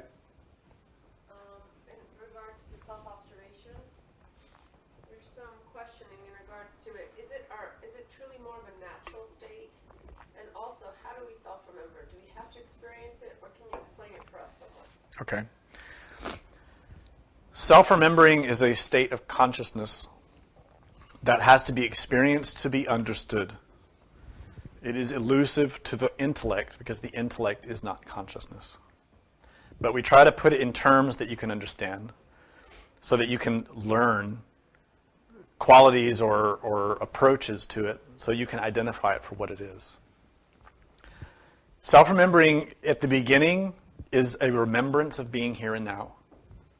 regards to self-observation, there's some questioning in regards to it. Is it truly more of a natural state? And also, how do we self-remember? Do we have to experience it, or can you explain it for us somewhat? Okay. Self-remembering is a state of consciousness that has to be experienced to be understood. It is elusive to the intellect because the intellect is not consciousness. But we try to put it in terms that you can understand so that you can learn qualities or approaches to it so you can identify it for what it is. Self-remembering at the beginning is a remembrance of being here and now,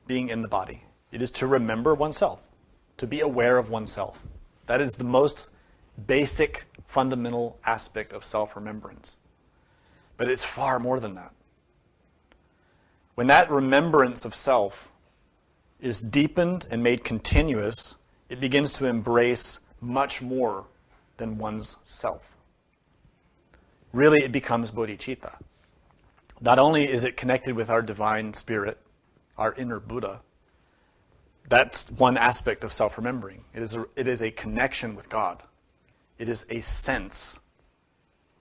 being in the body. It is to remember oneself, to be aware of oneself. That is the most basic, fundamental aspect of self-remembrance. But it's far more than that. When that remembrance of self is deepened and made continuous, it begins to embrace much more than one's self. Really, it becomes bodhicitta. Not only is it connected with our divine spirit, our inner Buddha, that's one aspect of self-remembering. It is a connection with God. It is a sense,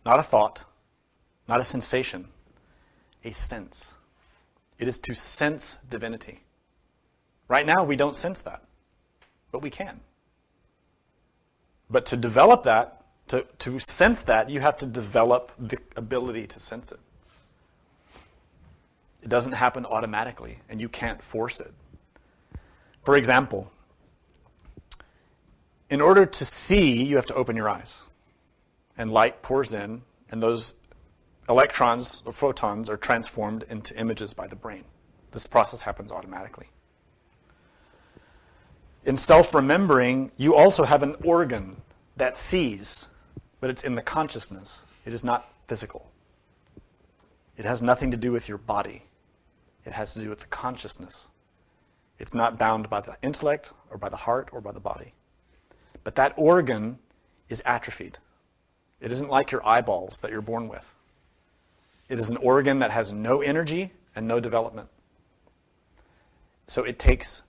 not a thought, not a sensation, a sense. It is to sense divinity. Right now, we don't sense that, but we can. But to develop that, to sense that, you have to develop the ability to sense it. It doesn't happen automatically, and you can't force it. For example, in order to see, you have to open your eyes. And light pours in, and those electrons or photons are transformed into images by the brain. This process happens automatically. In self-remembering, you also have an organ that sees, but it's in the consciousness. It is not physical. It has nothing to do with your body. It has to do with the consciousness. It's not bound by the intellect or by the heart or by the body. But that organ is atrophied. It isn't like your eyeballs that you're born with. It is an organ that has no energy and no development. So it takes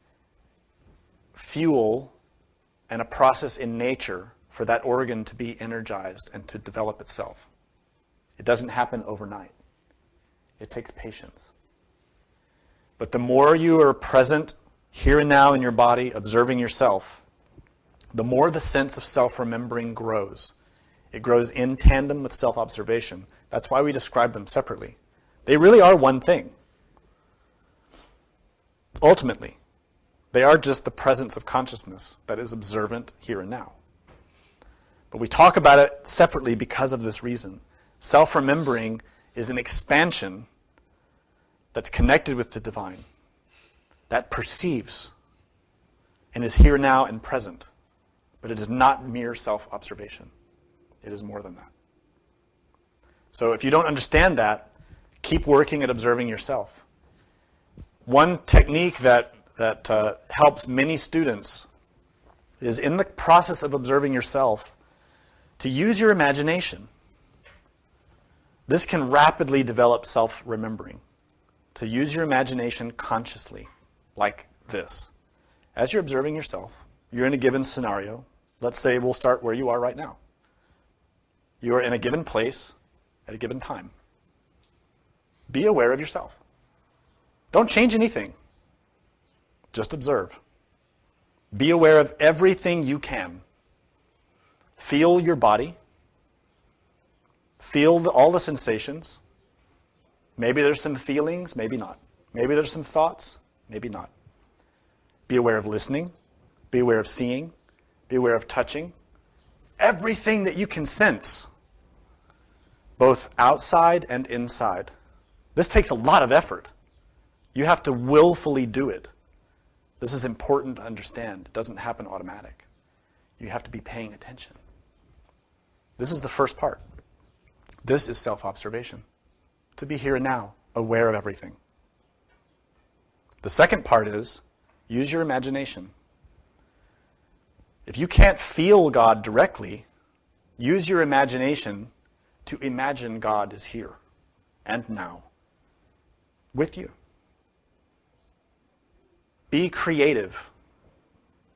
fuel and a process in nature for that organ to be energized and to develop itself. It doesn't happen overnight. It takes patience. But the more you are present here and now in your body, observing yourself, the more the sense of self-remembering grows. It grows in tandem with self-observation. That's why we describe them separately. They really are one thing. Ultimately, they are just the presence of consciousness that is observant here and now. But we talk about it separately because of this reason. Self-remembering is an expansion that's connected with the divine, that perceives and is here now and present. But it is not mere self-observation. It is more than that. So if you don't understand that, keep working at observing yourself. One technique that helps many students is in the process of observing yourself to use your imagination. This can rapidly develop self-remembering. To use your imagination consciously, like this. As you're observing yourself, you're in a given scenario. Let's say we'll start where you are right now. You are in a given place at a given time. Be aware of yourself. Don't change anything. Just observe. Be aware of everything you can. Feel your body. Feel all the sensations. Maybe there's some feelings, maybe not. Maybe there's some thoughts, maybe not. Be aware of listening. Be aware of seeing. Be aware of touching. Everything that you can sense, both outside and inside. This takes a lot of effort. You have to willfully do it. This is important to understand. It doesn't happen automatic. You have to be paying attention. This is the first part. This is self-observation. To be here and now, aware of everything. The second part is use your imagination. If you can't feel God directly, use your imagination to imagine God is here and now with you. Be creative,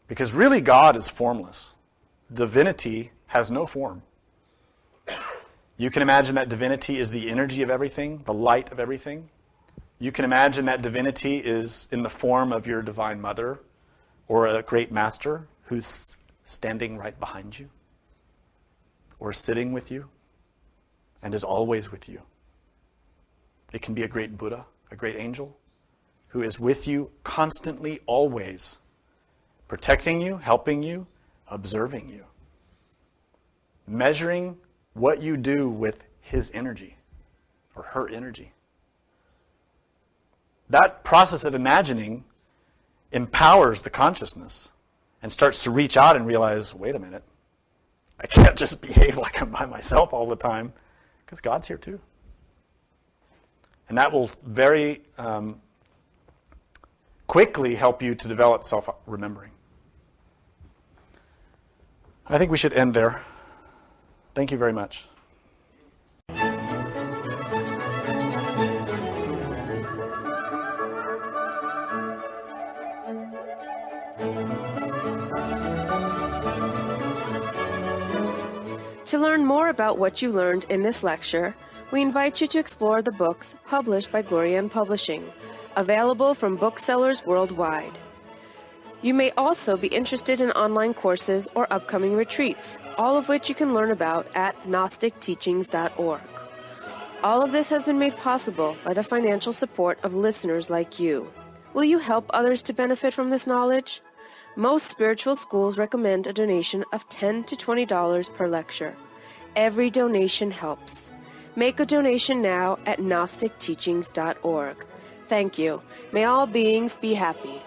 because really God is formless. Divinity has no form. You can imagine that divinity is the energy of everything, the light of everything. You can imagine that divinity is in the form of your divine mother or a great master who's standing right behind you or sitting with you and is always with you. It can be a great Buddha, a great angel, who is with you constantly, always, protecting you, helping you, observing you, measuring what you do with his energy or her energy. That process of imagining empowers the consciousness and starts to reach out and realize, wait a minute, I can't just behave like I'm by myself all the time, because God's here too. And that will very quickly help you to develop self-remembering. I think we should end there. Thank you very much. To learn more about what you learned in this lecture, we invite you to explore the books published by Glorian Publishing, available from booksellers worldwide. You may also be interested in online courses or upcoming retreats, all of which you can learn about at gnosticteachings.org. All of this has been made possible by the financial support of listeners like you. Will you help others to benefit from this knowledge? Most spiritual schools recommend a donation of $10 to $20 per lecture. Every donation helps. Make a donation now at gnosticteachings.org. Thank you. May all beings be happy.